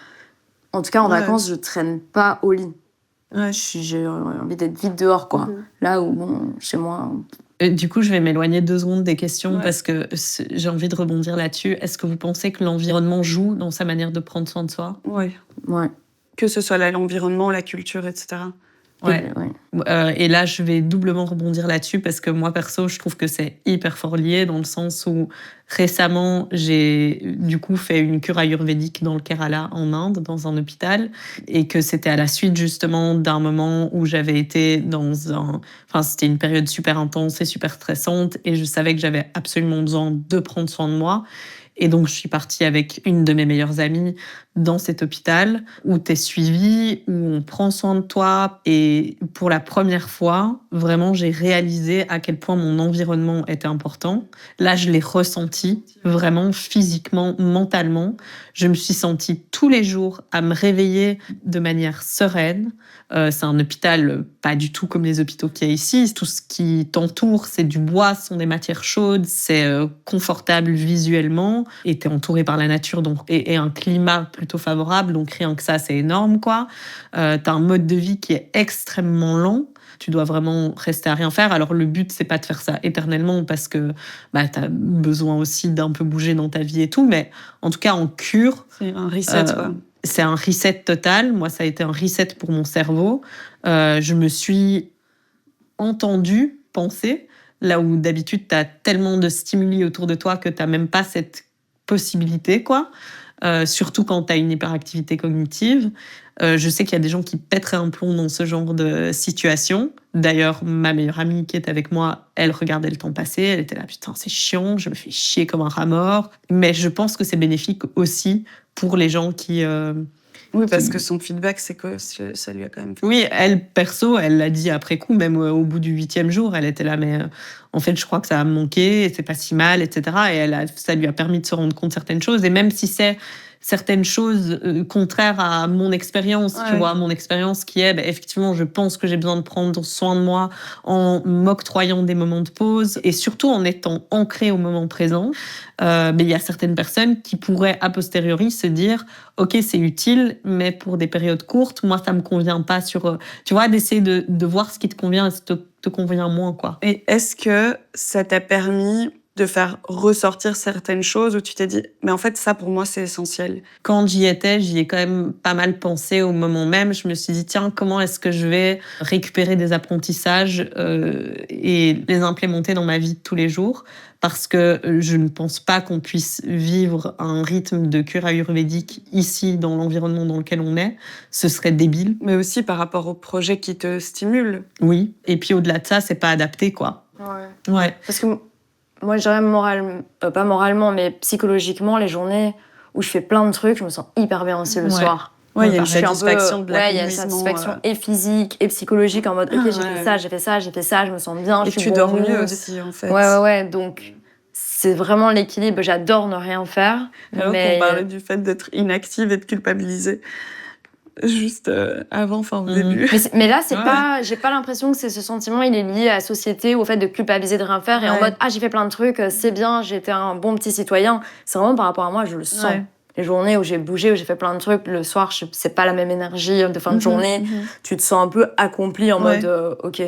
En tout cas, en vacances, je traîne pas au lit. J'ai envie d'être vite dehors, quoi. Là où, bon, chez moi... Du coup, je vais m'éloigner 2 secondes des questions parce que j'ai envie de rebondir là-dessus. Est-ce que vous pensez que l'environnement joue dans sa manière de prendre soin de soi? Oui. Ouais. Que ce soit l'environnement, la culture, etc. Ouais. Et là, je vais doublement rebondir là-dessus parce que moi, perso, je trouve que c'est hyper fort lié dans le sens où récemment, j'ai du coup fait une cure ayurvédique dans le Kerala, en Inde, dans un hôpital, et que c'était à la suite justement d'un moment où j'avais été c'était une période super intense et super stressante, et je savais que j'avais absolument besoin de prendre soin de moi. Et donc, je suis partie avec une de mes meilleures amies dans cet hôpital où tu es suivie, où on prend soin de toi. Et pour la première fois, vraiment, j'ai réalisé à quel point mon environnement était important. Là, je l'ai ressenti vraiment physiquement, mentalement. Je me suis sentie tous les jours à me réveiller de manière sereine. C'est un hôpital pas du tout comme les hôpitaux qu'il y a ici. Tout ce qui t'entoure, c'est du bois, ce sont des matières chaudes, c'est confortable visuellement. Et t'es entouré par la nature donc, et un climat plutôt favorable, donc rien que ça, c'est énorme, quoi. T'as un mode de vie qui est extrêmement lent. Tu dois vraiment rester à rien faire. Alors, le but, c'est pas de faire ça éternellement parce que t'as besoin aussi d'un peu bouger dans ta vie et tout. Mais en tout cas, en cure, C'est un reset, quoi. c'est un reset total. Moi, ça a été un reset pour mon cerveau. Je me suis entendue penser, là où d'habitude, tu as tellement de stimuli autour de toi que tu n'as même pas cette possibilité, quoi. Surtout quand tu as une hyperactivité cognitive. Je sais qu'il y a des gens qui pèteraient un plomb dans ce genre de situation. D'ailleurs, ma meilleure amie qui est avec moi, elle regardait le temps passer. Elle était là, putain, c'est chiant, je me fais chier comme un rat mort. Mais je pense que c'est bénéfique aussi pour les gens qui... Oui, parce que son feedback, c'est que ça lui a quand même fait. Oui, elle, perso, elle l'a dit après coup, même au bout du 8e jour, elle était là, mais en fait, je crois que ça a manqué, c'est pas si mal, etc. Et ça lui a permis de se rendre compte de certaines choses. Et même si c'est certaines choses contraires à mon expérience, tu vois, mon expérience qui est, effectivement, je pense que j'ai besoin de prendre soin de moi en m'octroyant des moments de pause et surtout en étant ancrée au moment présent. Il y a certaines personnes qui pourraient a posteriori se dire ok, c'est utile, mais pour des périodes courtes, moi ça me convient pas sur tu vois, d'essayer de voir ce qui te convient et ce qui te convient moins, quoi. Et est-ce que ça t'a permis de faire ressortir certaines choses où tu t'es dit mais en fait ça pour moi c'est essentiel? Quand j'y étais, j'y ai quand même pas mal pensé au moment même. Je me suis dit tiens, comment est-ce que je vais récupérer des apprentissages et les implémenter dans ma vie de tous les jours, parce que je ne pense pas qu'on puisse vivre un rythme de cure ayurvédique ici dans l'environnement dans lequel on est. Ce serait débile. Mais aussi par rapport aux projets qui te stimulent. Oui. Et puis au-delà de ça, c'est pas adapté, quoi. Ouais. Parce que moi, je dirais pas moralement, mais psychologiquement, les journées où je fais plein de trucs, je me sens hyper bien aussi le soir. Ouais, il y a une Je suis satisfaction de il y a une l'accomplissement, satisfaction et physique et psychologique en mode ok, j'ai fait ça, j'ai fait ça, j'ai fait ça, je me sens bien, Et je suis tu bon dors mood. mieux aussi, en fait. Ouais. Donc, c'est vraiment l'équilibre. J'adore ne rien faire. Alors mais... qu'on parlait du fait d'être inactive et de culpabiliser. Juste avant, au début. Mais là, j'ai pas l'impression que c'est ce sentiment, il est lié à la société, au fait de culpabiliser de rien faire et en mode j'ai fait plein de trucs, c'est bien, j'ai été un bon petit citoyen. C'est vraiment par rapport à moi, je le sens. Les journées où j'ai bougé, où j'ai fait plein de trucs, le soir, c'est pas la même énergie de fin de journée. Tu te sens un peu accompli en mode ok,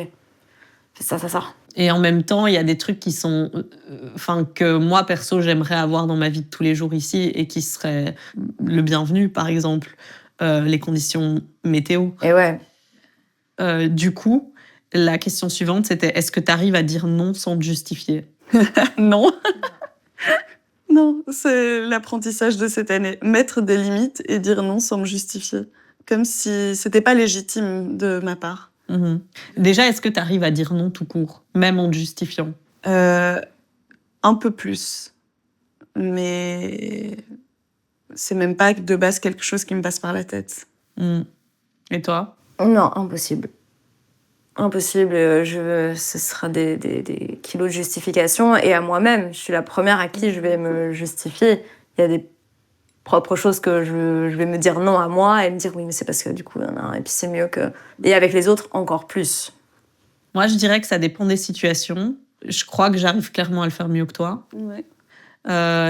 fais ça. Et en même temps, il y a des trucs qui sont, que moi perso j'aimerais avoir dans ma vie de tous les jours ici et qui seraient le bienvenu, par exemple. Les conditions météo. Et ouais. Du coup, la question suivante, c'était est-ce que tu arrives à dire non sans te justifier? Non. Non, c'est l'apprentissage de cette année. Mettre des limites et dire non sans me justifier. Comme si c'était pas légitime de ma part. Déjà, est-ce que tu arrives à dire non tout court, même en te justifiant? Un peu plus. Mais... c'est même pas de base quelque chose qui me passe par la tête. Et toi? Non, impossible. Impossible. Ce sera des kilos de justification. Et à moi-même, je suis la première à qui je vais me justifier. Il y a des propres choses que je vais me dire non à moi et me dire oui, mais c'est parce que du coup, et puis c'est mieux que... Et avec les autres, encore plus. Moi, je dirais que ça dépend des situations. Je crois que j'arrive clairement à le faire mieux que toi. Ouais.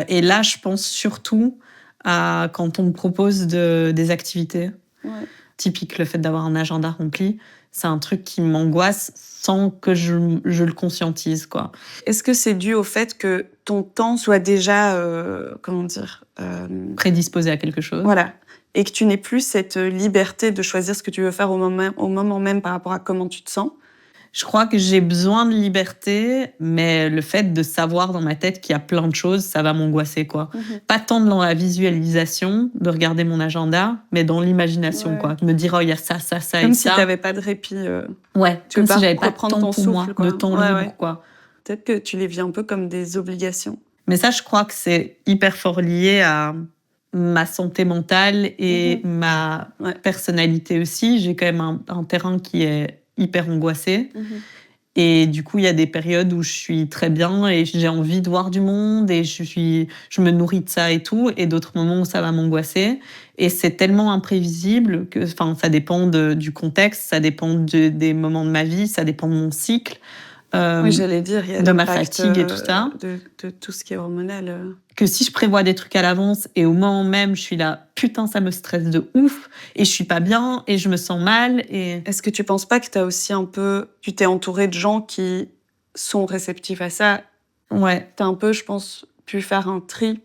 Et là, je pense surtout à quand on me propose des activités. Typique, le fait d'avoir un agenda rempli, c'est un truc qui m'angoisse sans que je le conscientise, quoi. Est-ce que c'est dû au fait que ton temps soit déjà, prédisposé à quelque chose? Voilà. Et que tu n'aies plus cette liberté de choisir ce que tu veux faire au moment même par rapport à comment tu te sens? Je crois que j'ai besoin de liberté, mais le fait de savoir dans ma tête qu'il y a plein de choses, ça va m'angoisser, quoi. Pas tant dans la visualisation, de regarder mon agenda, mais dans l'imagination, quoi. De me dire, oh, il y a ça, ça, ça comme et si ça. Comme si t'avais pas de répit. Comme si j'avais pas de reprendre temps ton pour souffle, moi, quoi. de temps libre, quoi. Peut-être que tu les vis un peu comme des obligations. Mais ça, je crois que c'est hyper fort lié à ma santé mentale et ma personnalité aussi. J'ai quand même un terrain qui est hyper angoissée. Et du coup, il y a des périodes où je suis très bien et j'ai envie de voir du monde et je me nourris de ça et tout. Et d'autres moments où ça va m'angoisser. Et c'est tellement imprévisible que, ça dépend du contexte, ça dépend des moments de ma vie, ça dépend de mon cycle. Oui, j'allais dire, il y a de ma l'impact, fatigue et tout ça. de tout ce qui est hormonal. Que si je prévois des trucs à l'avance et au moment même, je suis là, putain, ça me stresse de ouf et je suis pas bien et je me sens mal. Et Est-ce que tu penses pas que tu t'es entouré de gens qui sont réceptifs à ça? ouais, T'as un peu, je pense, pu faire un tri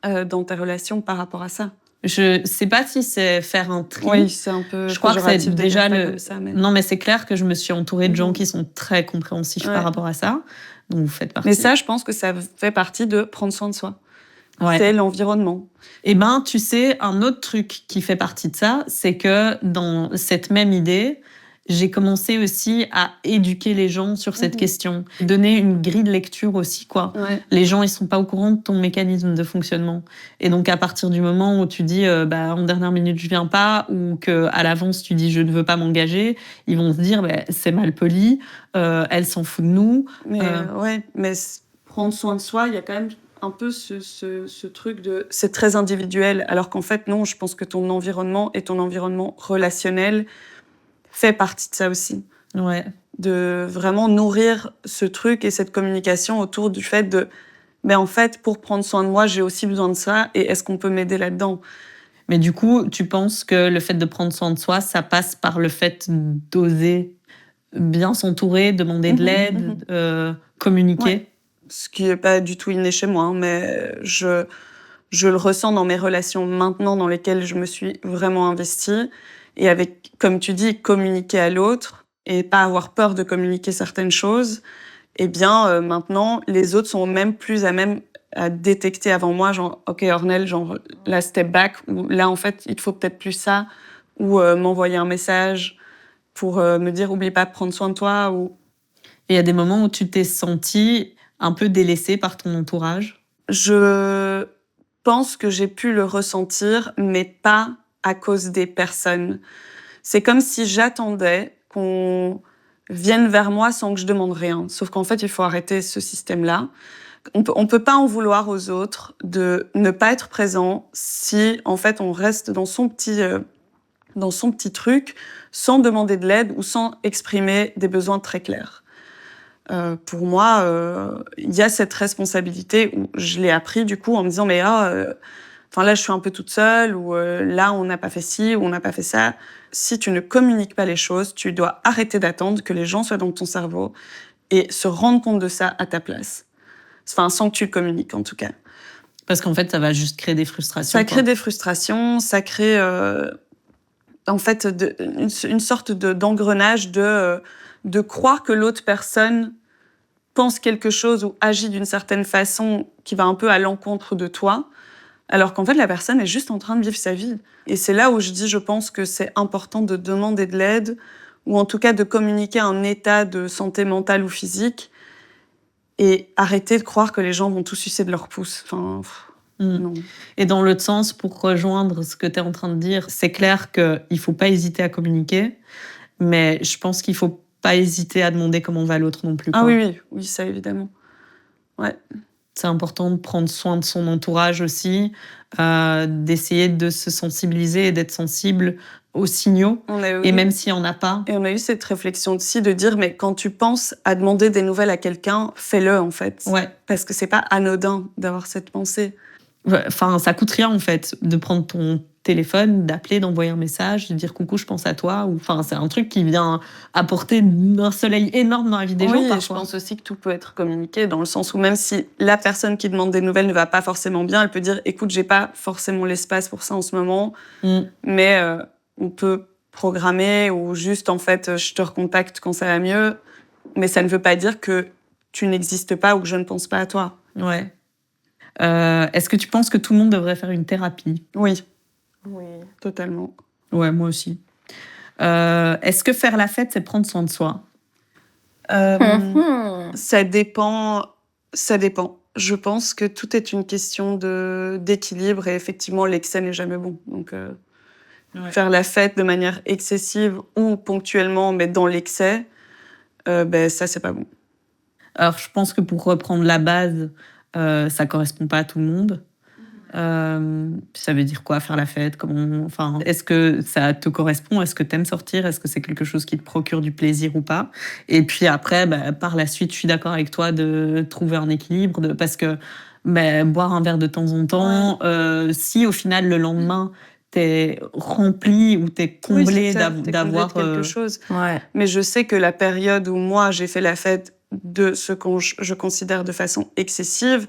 dans ta relation par rapport à ça. je sais pas si c'est faire un tri. Oui, c'est un peu Je crois que c'est péjoratif de dire déjà ça comme ça, mais... Non, mais c'est clair que je me suis entourée de gens Mhm. qui sont très compréhensifs Ouais. par rapport à ça. Donc, vous faites partie. Mais ça, je pense que ça fait partie de prendre soin de soi. Ouais. C'est l'environnement. Eh ben, tu sais, un autre truc qui fait partie de ça, c'est que dans cette même idée, j'ai commencé aussi à éduquer les gens sur cette Mhm. question. Donner une grille de lecture aussi, quoi. Ouais. Les gens, ils sont pas au courant de ton mécanisme de fonctionnement. Et donc, à partir du moment où tu dis, en dernière minute, je viens pas, ou que à l'avance, tu dis, je ne veux pas m'engager, ils vont se dire, c'est mal poli, elle s'en fout de nous. Mais prendre soin de soi, il y a quand même un peu ce truc de... C'est très individuel, alors qu'en fait, non, je pense que ton environnement et ton environnement relationnel fait partie de ça aussi. Ouais. De vraiment nourrir ce truc et cette communication autour du fait de... Mais en fait, pour prendre soin de moi, j'ai aussi besoin de ça, et est-ce qu'on peut m'aider là-dedans? Mais du coup, tu penses que le fait de prendre soin de soi, ça passe par le fait d'oser bien s'entourer, demander de l'aide, communiquer? Ouais. Ce qui n'est pas du tout inné chez moi, hein, mais je le ressens dans mes relations maintenant dans lesquelles je me suis vraiment investie. Et avec, comme tu dis, communiquer à l'autre et pas avoir peur de communiquer certaines choses, eh bien, maintenant, les autres sont même plus à même à détecter avant moi, genre, OK, Ornelle, genre, là, step back, ou là, en fait, il te faut peut-être plus ça, ou m'envoyer un message pour me dire, oublie pas de prendre soin de toi, ou... Et il y a des moments où tu t'es sentie un peu délaissée par ton entourage? Je pense que j'ai pu le ressentir, mais pas à cause des personnes. C'est comme si j'attendais qu'on vienne vers moi sans que je demande rien. Sauf qu'en fait, il faut arrêter ce système-là. On peut pas en vouloir aux autres de ne pas être présent si, en fait, on reste dans son petit truc sans demander de l'aide ou sans exprimer des besoins très clairs. Pour moi, il y a cette responsabilité où je l'ai appris du coup en me disant mais là je suis un peu toute seule, ou là on n'a pas fait ci ou on n'a pas fait ça. Si tu ne communiques pas les choses, tu dois arrêter d'attendre que les gens soient dans ton cerveau et se rendre compte de ça à ta place. Enfin, sans que tu le communiques en tout cas. Parce qu'en fait, ça va juste créer des frustrations. Ça crée des frustrations, ça crée en fait une sorte d'engrenage de croire que l'autre personne pense quelque chose ou agit d'une certaine façon qui va un peu à l'encontre de toi, alors qu'en fait, la personne est juste en train de vivre sa vie. Et c'est là où je pense que c'est important de demander de l'aide, ou en tout cas de communiquer un état de santé mentale ou physique, et arrêter de croire que les gens vont tout sucer de leur pouce. Enfin, non. Et dans l'autre sens, pour rejoindre ce que tu es en train de dire, c'est clair qu'il ne faut pas hésiter à communiquer, mais je pense qu'il ne faut pas hésiter à demander comment va l'autre non plus. Ah oui, ça évidemment. Ouais. C'est important de prendre soin de son entourage aussi, d'essayer de se sensibiliser et d'être sensible aux signaux, et même s'il n'y en a pas. Et on a eu cette réflexion aussi de dire, mais quand tu penses à demander des nouvelles à quelqu'un, fais-le en fait. Ouais. Parce que c'est pas anodin d'avoir cette pensée. Enfin, ça coûte rien en fait de prendre ton téléphone, d'appeler, d'envoyer un message, de dire coucou, je pense à toi. Enfin, c'est un truc qui vient apporter un soleil énorme dans la vie des gens. Oui, je pense aussi que tout peut être communiqué dans le sens où même si la personne qui demande des nouvelles ne va pas forcément bien, elle peut dire écoute, j'ai pas forcément l'espace pour ça en ce moment, mais on peut programmer, ou juste en fait je te recontacte quand ça va mieux, mais ça ne veut pas dire que tu n'existes pas ou que je ne pense pas à toi. Ouais. Est-ce que tu penses que tout le monde devrait faire une thérapie? Oui, totalement. Ouais, moi aussi. Est-ce que faire la fête, c'est prendre soin de soi? Ça dépend. Je pense que tout est une question d'équilibre, et effectivement, l'excès n'est jamais bon. Donc, faire la fête de manière excessive ou ponctuellement, mais dans l'excès, ça, c'est pas bon. Alors, je pense que pour reprendre la base, ça correspond pas à tout le monde. Ça veut dire quoi, faire la fête? Enfin, est-ce que ça te correspond? Est-ce que tu aimes sortir? Est-ce que c'est quelque chose qui te procure du plaisir ou pas? Et puis après, par la suite, je suis d'accord avec toi de trouver un équilibre, parce que boire un verre de temps en temps, si au final, le lendemain, t'es rempli ou t'es comblé d'avoir quelque chose. Ouais. Mais je sais que la période où moi, j'ai fait la fête de ce que je considère de façon excessive,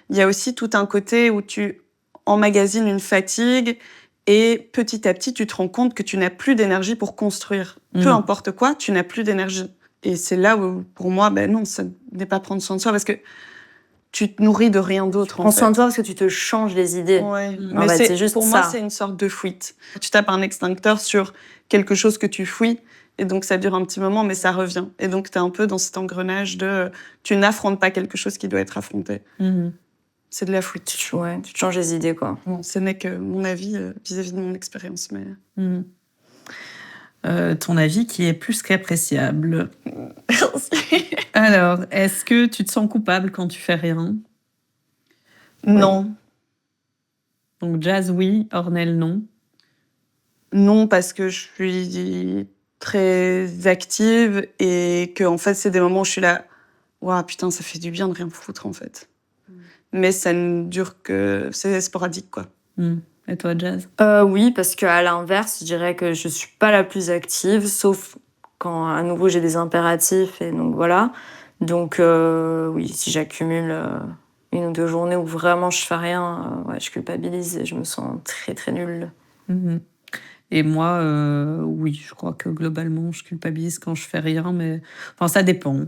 il y a aussi tout un côté où tu emmagasines une fatigue et petit à petit, tu te rends compte que tu n'as plus d'énergie pour construire. Peu importe quoi, tu n'as plus d'énergie. Et c'est là où, pour moi, non, ça n'est pas prendre soin de soi parce que tu te nourris de rien d'autre. Prends soin de toi parce que tu te changes les idées. Ouais. En fait, c'est juste pour ça. moi, c'est une sorte de fuite. Tu tapes un extincteur sur quelque chose que tu fuis. Et donc, ça dure un petit moment, mais ça revient. Et donc, tu es un peu dans cet engrenage de... Tu n'affrontes pas quelque chose qui doit être affronté. C'est de la fuite. Tu te changes les idées, quoi. Bon, ce n'est que mon avis vis-à-vis de mon expérience, mais... Ton avis qui est plus qu'appréciable. Merci. Alors, est-ce que tu te sens coupable quand tu fais rien? Non. Donc, Jazz, oui. Ornel, non. Non, parce que je suis très active et que, en fait, c'est des moments où je suis là... Waouh, putain, ça fait du bien de rien foutre, en fait. Mais ça ne dure que... C'est sporadique, quoi. Et toi, Jazz? Oui, parce qu'à l'inverse, je dirais que je suis pas la plus active, sauf quand, à nouveau, j'ai des impératifs, et donc voilà. Donc, oui, si j'accumule 1 ou 2 journées où vraiment je fais rien, je culpabilise et je me sens très, très nulle. Et moi, oui, je crois que globalement, je culpabilise quand je fais rien, mais... Enfin, ça dépend.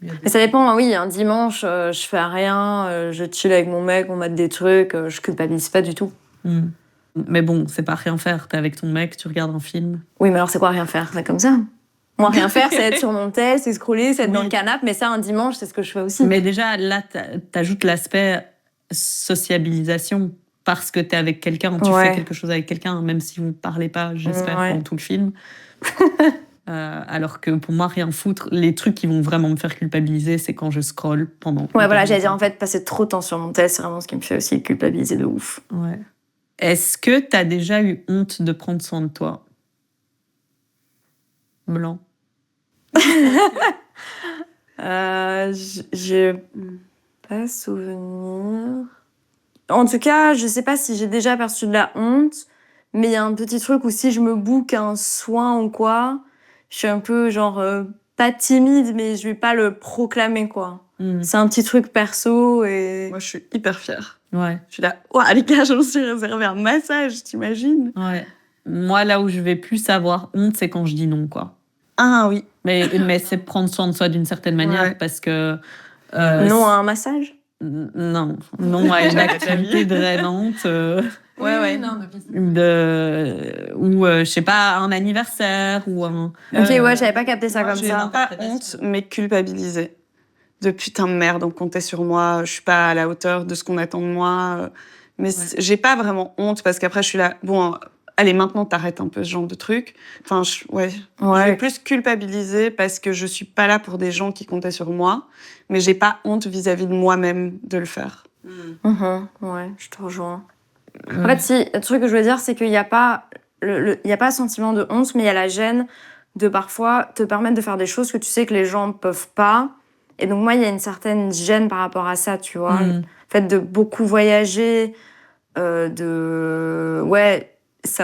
Mais ça dépend, oui, un dimanche, je fais rien, je chill avec mon mec, on mate des trucs, je culpabilise pas du tout. Mais bon, c'est pas rien faire. T'es avec ton mec, tu regardes un film. Oui, mais alors c'est quoi rien faire? C'est comme ça. Moi, rien faire, c'est être sur mon tel, c'est scroller, c'est être dans le canapé, mais ça, un dimanche, c'est ce que je fais aussi. Mais déjà, là, t'ajoutes l'aspect sociabilisation. Parce que t'es avec quelqu'un, tu fais quelque chose avec quelqu'un, même si vous parlez pas, j'espère, pendant tout le film. Alors que pour moi, rien foutre, les trucs qui vont vraiment me faire culpabiliser, c'est quand je scrolle pendant... Ouais, voilà, j'allais dire, en fait, passer trop de temps sur mon tel, c'est vraiment ce qui me fait aussi culpabiliser de ouf. Ouais. Est-ce que t'as déjà eu honte de prendre soin de toi? Blanc. J'ai pas souvenir. En tout cas, je sais pas si j'ai déjà perçu de la honte, mais il y a un petit truc où si je me book un soin ou quoi, je suis un peu genre pas timide, mais je vais pas le proclamer, quoi. C'est un petit truc perso et... Moi, je suis hyper fière. Ouais. Je suis là, ouah, les gars, je me suis réservé un massage, t'imagines? Ouais. Moi, là où je vais plus avoir honte, c'est quand je dis non, quoi. Ah oui. Mais c'est prendre soin de soi d'une certaine manière, parce que... non à un massage? Non à une activité drainante. Ou, je sais pas, un anniversaire ou un... Ok, j'avais pas capté ça moi, comme j'ai ça. pas honte, mais culpabilisée. De putain de merde, on comptait sur moi, je suis pas à la hauteur de ce qu'on attend de moi. Mais j'ai pas vraiment honte parce qu'après, je suis là, bon, allez, maintenant, t'arrêtes un peu ce genre de truc. Enfin, je vais plus culpabiliser parce que je suis pas là pour des gens qui comptaient sur moi, mais j'ai pas honte vis-à-vis de moi-même de le faire. Ouais, je te rejoins. En fait, si, le truc que je veux dire, c'est qu'il n'y a pas il y a pas sentiment de honte, mais il y a la gêne de parfois te permettre de faire des choses que tu sais que les gens ne peuvent pas. Et donc, moi, il y a une certaine gêne par rapport à ça, tu vois. Le fait de beaucoup voyager, ça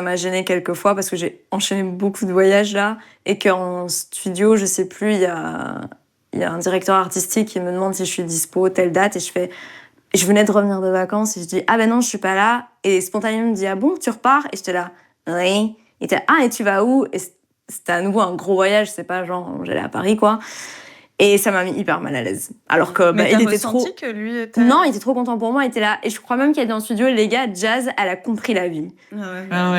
m'a gênée quelques fois parce que j'ai enchaîné beaucoup de voyages là. Et qu'en studio, je sais plus, il y a un directeur artistique qui me demande si je suis dispo, telle date. Et je venais de revenir de vacances et je dis « Ah ben non, je suis pas là ». Et spontanément, il me dit « Ah bon, tu repars ?» Et j'étais là « Oui ». Il était « Ah, et tu vas où ?» Et c'était à nouveau un gros voyage, c'est pas genre j'allais à Paris, quoi. Et ça m'a mis hyper mal à l'aise. Alors que mais il était trop... que lui était... Non, il était trop content pour moi, il était là. Et je crois même qu'il a dit en studio « Les gars, Jazz, elle a compris la vie. »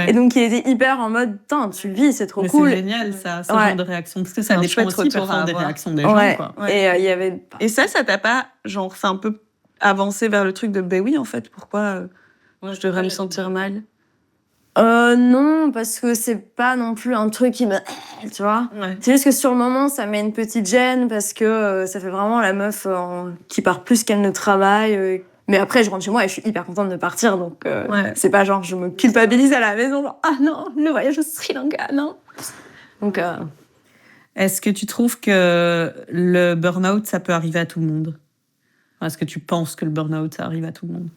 Et donc il était hyper en mode « Putain, tu le vis, c'est trop cool. » C'est génial, ça, ce genre de réaction. Parce que ça dépend aussi parfois des réactions des gens, quoi. Et il y avait... Et ça t'a pas, genre, fait un peu avancer vers le truc de « Ben oui, en fait, pourquoi je devrais me sentir mal ?» Non, parce que c'est pas non plus un truc qui me... Tu vois, c'est juste que sur le moment, ça met une petite gêne parce que ça fait vraiment la meuf qui part plus qu'elle ne travaille, Mais après, je rentre chez moi et je suis hyper contente de partir. Donc, Ouais. c'est pas genre je me culpabilise à la maison, genre, ah non, le voyage au Sri Lanka, non. Donc, Est-ce que tu trouves que le burn-out, ça peut arriver à tout le monde? Est-ce que tu penses que le burn-out, ça arrive à tout le monde?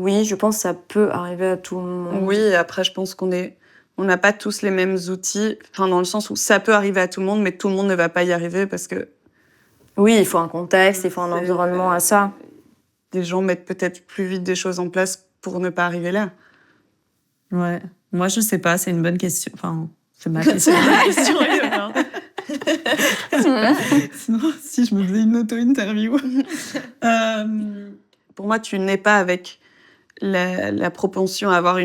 oui, je pense que ça peut arriver à tout le monde. Oui, et après, je pense on n'a pas tous les mêmes outils, enfin, dans le sens où ça peut arriver à tout le monde, mais tout le monde ne va pas y arriver parce que Oui, il faut un contexte, il faut un environnement à ça. des gens mettent peut-être plus vite des choses en place pour ne pas arriver là. Ouais. Moi, je sais pas, c'est une bonne question. Enfin, c'est ma question. Sinon, si je me faisais une auto-interview. Pour moi, tu n'es pas avec la propension à avoir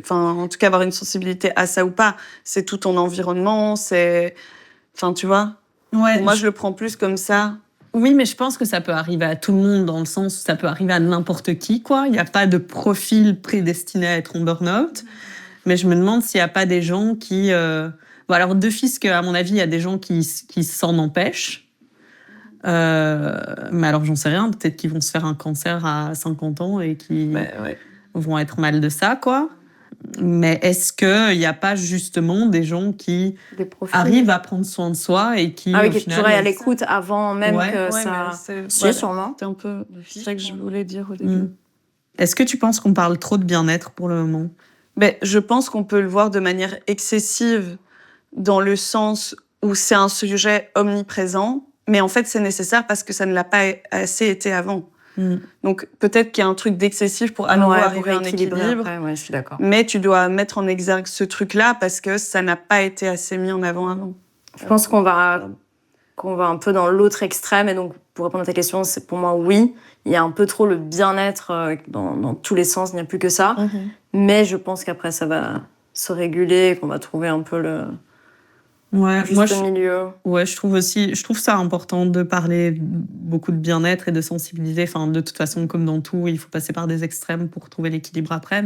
en tout cas, avoir une sensibilité à ça ou pas. C'est tout ton environnement, enfin, tu vois. Ouais, Moi, je le prends plus comme ça. Oui, mais je pense que ça peut arriver à tout le monde dans le sens où ça peut arriver à n'importe qui, quoi. Il n'y a pas de profil prédestiné à être en burn-out. Mais je me demande s'il n'y a pas des gens qui... Bon, alors, d'office, à mon avis, il y a des gens qui s'en empêchent. Mais alors, j'en sais rien. Peut-être qu'ils vont se faire un cancer à 50 ans et qui vont être mal de ça, quoi. Mais est-ce qu'il n'y a pas justement des gens qui arrivent à prendre soin de soi et qui, qui au final, seraient à l'écoute avant même que ça... C'est sûrement. un peu ça que je voulais dire au début. Est-ce que tu penses qu'on parle trop de bien-être pour le moment? Je pense qu'on peut le voir de manière excessive dans le sens où c'est un sujet omniprésent, mais en fait, c'est nécessaire parce que ça ne l'a pas assez été avant. Donc, peut-être qu'il y a un truc d'excessif pour à nouveau arriver à un équilibre. Après, je suis d'accord. Mais tu dois mettre en exergue ce truc-là parce que ça n'a pas été assez mis en avant. Je pense qu'on va un peu dans l'autre extrême. Et donc, pour répondre à ta question, c'est pour moi, oui. Il y a un peu trop le bien-être dans tous les sens. Il n'y a plus que ça. Mais je pense qu'après, ça va se réguler et qu'on va trouver un peu le juste milieu. Ouais, je trouve ça important de parler beaucoup de bien-être et de sensibiliser. Enfin, de toute façon, comme dans tout, il faut passer par des extrêmes pour trouver l'équilibre après.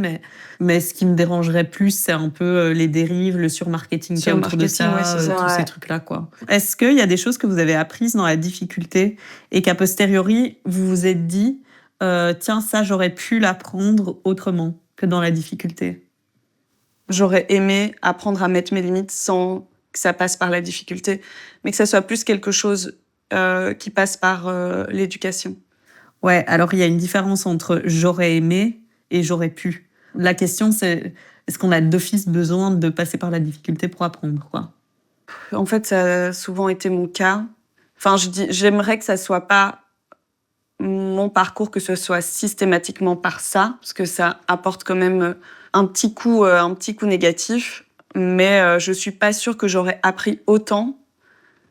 Mais ce qui me dérangerait plus, c'est un peu les dérives, le surmarketing qu'il y a autour de ça, tous ces trucs-là, quoi. Est-ce qu'il y a des choses que vous avez apprises dans la difficulté et qu'a posteriori, vous vous êtes dit, tiens, ça, j'aurais pu l'apprendre autrement que dans la difficulté? J'aurais aimé apprendre à mettre mes limites sans que ça passe par la difficulté, mais que ça soit plus quelque chose qui passe par l'éducation. Ouais, alors il y a une différence entre j'aurais aimé et j'aurais pu. La question, c'est est-ce qu'on a d'office besoin de passer par la difficulté pour apprendre, quoi? En fait, ça a souvent été mon cas. Enfin, j'aimerais que ça soit pas mon parcours, que ce soit systématiquement par ça, parce que ça apporte quand même un petit coup négatif. Mais je suis pas sûre que j'aurais appris autant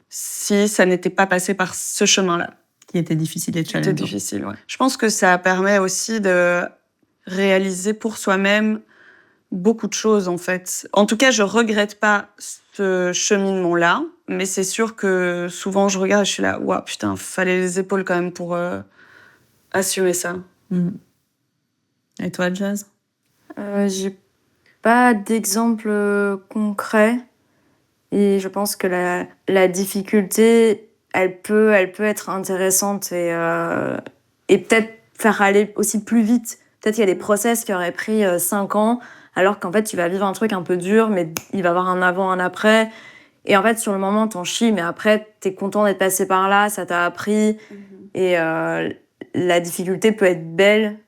si ça n'était pas passé par ce chemin-là. Qui était difficile et challengeant. C'était difficile, ouais. Je pense que ça permet aussi de réaliser pour soi-même beaucoup de choses, en fait. En tout cas, je regrette pas ce cheminement-là, mais c'est sûr que souvent je regarde et je suis là, waouh, putain, fallait les épaules quand même pour assumer ça. Et toi, Jazz? J'ai pas d'exemple concret et je pense que la difficulté elle peut être intéressante et peut-être faire aller aussi plus vite. Peut-être qu'il y a des process qui auraient pris 5 ans alors qu'en fait tu vas vivre un truc un peu dur mais il va y avoir un avant, un après et en fait sur le moment t'en chies mais après t'es content d'être passé par là, ça t'a appris et la difficulté peut être belle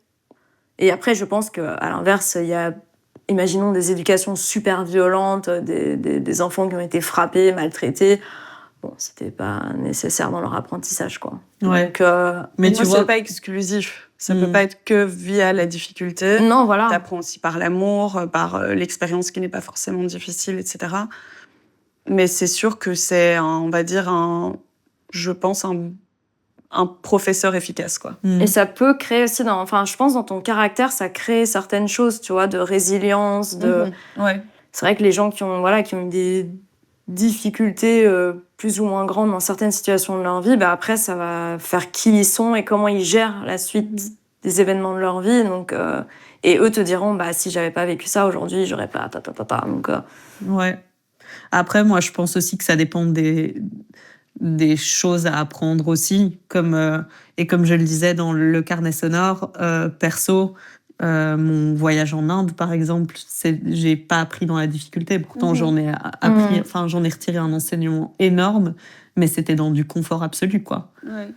et après je pense qu'à l'inverse il y a imaginons des éducations super violentes, des enfants qui ont été frappés, maltraités. Bon, c'était pas nécessaire dans leur apprentissage, quoi. Ouais. Donc, mais tu vois, c'est pas exclusif. Ça peut pas être que via la difficulté. Non, voilà. T'apprends aussi par l'amour, par l'expérience qui n'est pas forcément difficile, etc. Mais c'est sûr que c'est, on va dire, je pense, un professeur efficace, quoi. Et ça peut créer aussi, je pense dans ton caractère, ça crée certaines choses, tu vois, de résilience, Ouais. C'est vrai que les gens qui ont eu des difficultés plus ou moins grandes dans certaines situations de leur vie, après, ça va faire qui ils sont et comment ils gèrent la suite des événements de leur vie. Donc, et eux te diront, si j'avais pas vécu ça aujourd'hui, j'aurais pas... Donc, Ouais. Après, moi, je pense aussi que ça dépend des choses à apprendre aussi. Et comme je le disais dans le carnet sonore, perso, mon voyage en Inde, par exemple, j'ai pas appris dans la difficulté. Pourtant, j'en ai appris, j'en ai retiré un enseignement énorme, mais c'était dans du confort absolu, quoi. Ouais.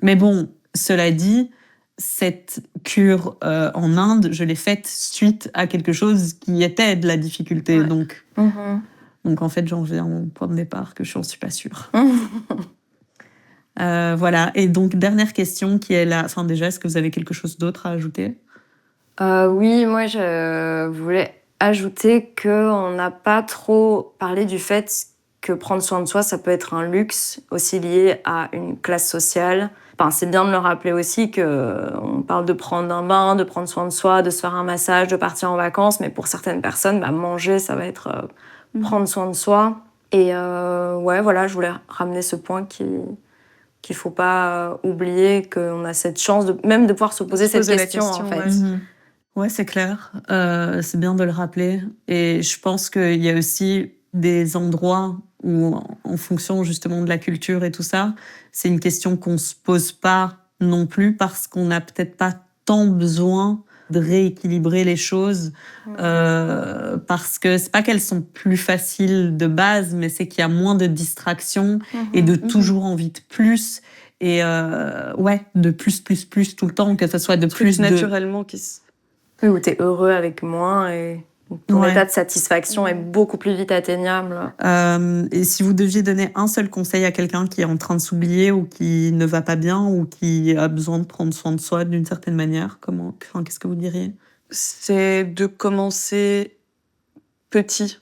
Mais bon, cela dit, cette cure en Inde, je l'ai faite suite à quelque chose qui était de la difficulté. Ouais. Donc en fait, j'en viens à mon point de départ que je n'en suis pas sûre. Voilà. Et donc, dernière question qui est là. Enfin, déjà, est-ce que vous avez quelque chose d'autre à ajouter ? Oui, moi, je voulais ajouter qu'on n'a pas trop parlé du fait que prendre soin de soi, ça peut être un luxe aussi lié à une classe sociale. Enfin, c'est bien de le rappeler aussi qu'on parle de prendre un bain, de prendre soin de soi, de se faire un massage, de partir en vacances, mais pour certaines personnes, manger, ça va être prendre soin de soi. Et ouais, voilà, je voulais ramener ce point qu'il faut pas oublier qu'on a cette chance même de pouvoir se poser cette question, en fait. Ouais. Ouais, c'est clair. C'est bien de le rappeler. Et je pense qu'il y a aussi des endroits où, en fonction justement de la culture et tout ça, c'est une question qu'on se pose pas non plus parce qu'on n'a peut-être pas tant besoin de rééquilibrer les choses parce que c'est pas qu'elles sont plus faciles de base, mais c'est qu'il y a moins de distractions et de toujours envie de plus. Et de plus tout le temps, que ce soit de plus naturellement Oui, où t'es heureux avec moins et ton état de satisfaction est beaucoup plus vite atteignable. Et si vous deviez donner un seul conseil à quelqu'un qui est en train de s'oublier ou qui ne va pas bien ou qui a besoin de prendre soin de soi d'une certaine manière, qu'est-ce que vous diriez ? C'est de commencer petit,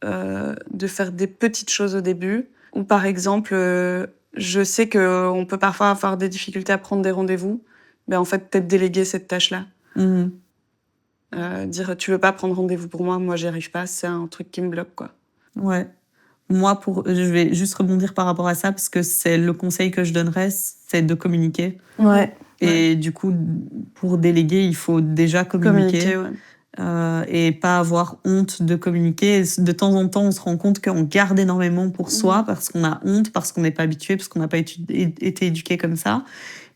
de faire des petites choses au début. Ou par exemple, je sais qu'on peut parfois avoir des difficultés à prendre des rendez-vous. Mais en fait, peut-être déléguer cette tâche-là. Dire tu veux pas prendre rendez-vous pour moi j'y arrive pas, c'est un truc qui me bloque, quoi. Ouais. Moi, je vais juste rebondir par rapport à ça parce que c'est le conseil que je donnerais, c'est de communiquer. Ouais. Et du coup, pour déléguer, il faut déjà communiquer. Et pas avoir honte de communiquer. De temps en temps, on se rend compte qu'on garde énormément pour soi parce qu'on a honte, parce qu'on n'est pas habitué, parce qu'on n'a pas été éduqué comme ça.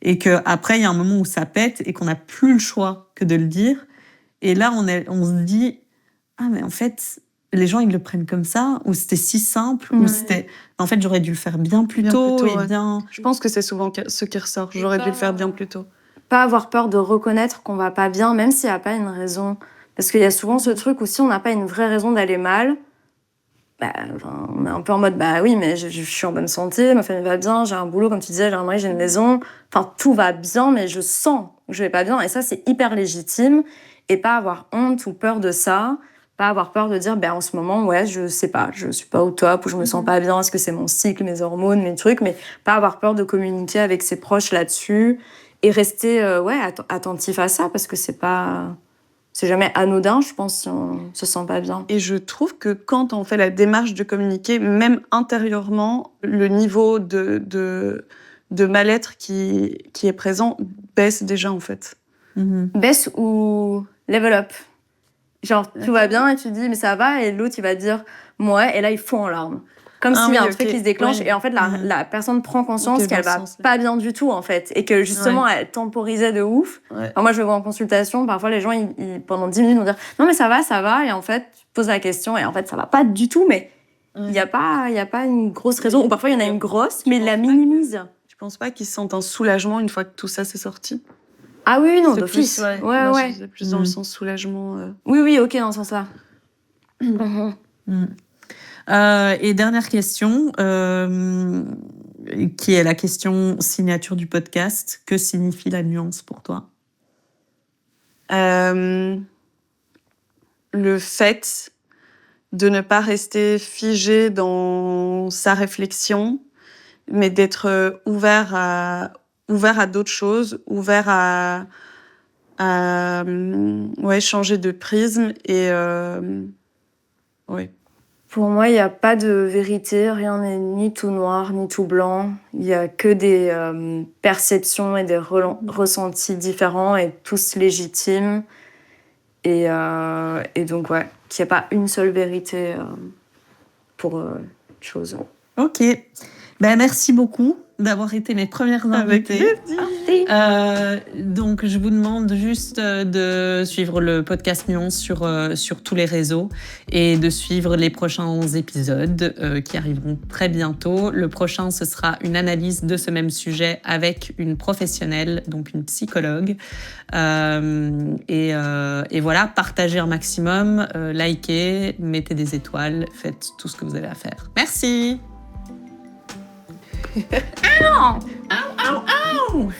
Et qu'après, il y a un moment où ça pète et qu'on n'a plus le choix que de le dire. Et là, on se dit, ah, mais en fait, les gens, ils le prennent comme ça, ou c'était si simple, ou c'était... En fait, j'aurais dû le faire bien plus tôt. Je pense que c'est souvent ce qui ressort. J'aurais dû le faire bien plus tôt. Pas avoir peur de reconnaître qu'on va pas bien, même s'il n'y a pas une raison. Parce qu'il y a souvent ce truc où si on n'a pas une vraie raison d'aller mal, on est un peu en mode, oui, mais je suis en bonne santé, ma famille va bien, j'ai un boulot, comme tu disais, j'ai un mari, j'ai une maison. Enfin, tout va bien, mais je sens que je vais pas bien. Et ça, c'est hyper légitime. Et pas avoir honte ou peur de ça. Pas avoir peur de dire, en ce moment, je sais pas, je suis pas au top, ou je me sens pas bien, est-ce que c'est mon cycle, mes hormones, mes trucs, mais pas avoir peur de communiquer avec ses proches là-dessus. Et rester attentif à ça, parce que c'est jamais anodin, je pense, si on se sent pas bien. Et je trouve que quand on fait la démarche de communiquer, même intérieurement, le niveau de mal-être qui est présent baisse déjà, en fait. Baisse ou level up. Genre, tout va bien et tu dis, mais ça va, et l'autre, il va dire, et là, il fond en larmes. Comme s'il y a un truc qui se déclenche, et en fait, la personne prend conscience qu'elle va pas bien du tout, en fait, et que justement, elle temporisait de ouf. Alors, moi, je le vois en consultation, parfois, les gens, pendant 10 minutes, vont dire, non, mais ça va, et en fait, tu poses la question, et en fait, ça va pas du tout, mais il y a pas une grosse raison, ou parfois, il y en a une grosse, mais ils la minimisent. Je pense pas qu'ils sentent un soulagement une fois que tout ça s'est sorti. Ah oui, non, d'office. Ouais. C'est plus dans le sens soulagement. Oui, ok, dans ce sens-là. Et dernière question, qui est la question signature du podcast. Que signifie la nuance pour toi ? Le fait de ne pas rester figé dans sa réflexion, mais d'être ouvert à d'autres choses, ouvert à changer de prisme et Pour moi, il n'y a pas de vérité, rien n'est ni tout noir ni tout blanc. Il y a que des perceptions et des ressentis différents et tous légitimes. Et donc, qu'il n'y a pas une seule vérité pour une chose. Ok. Merci beaucoup d'avoir été mes premières invitées. Donc, je vous demande juste de suivre le podcast Nuance sur tous les réseaux et de suivre les prochains épisodes qui arriveront très bientôt. Le prochain, ce sera une analyse de ce même sujet avec une professionnelle, donc une psychologue. Et voilà, partagez un maximum, likez, mettez des étoiles, faites tout ce que vous avez à faire. Merci. Ow, ow, ow, ow.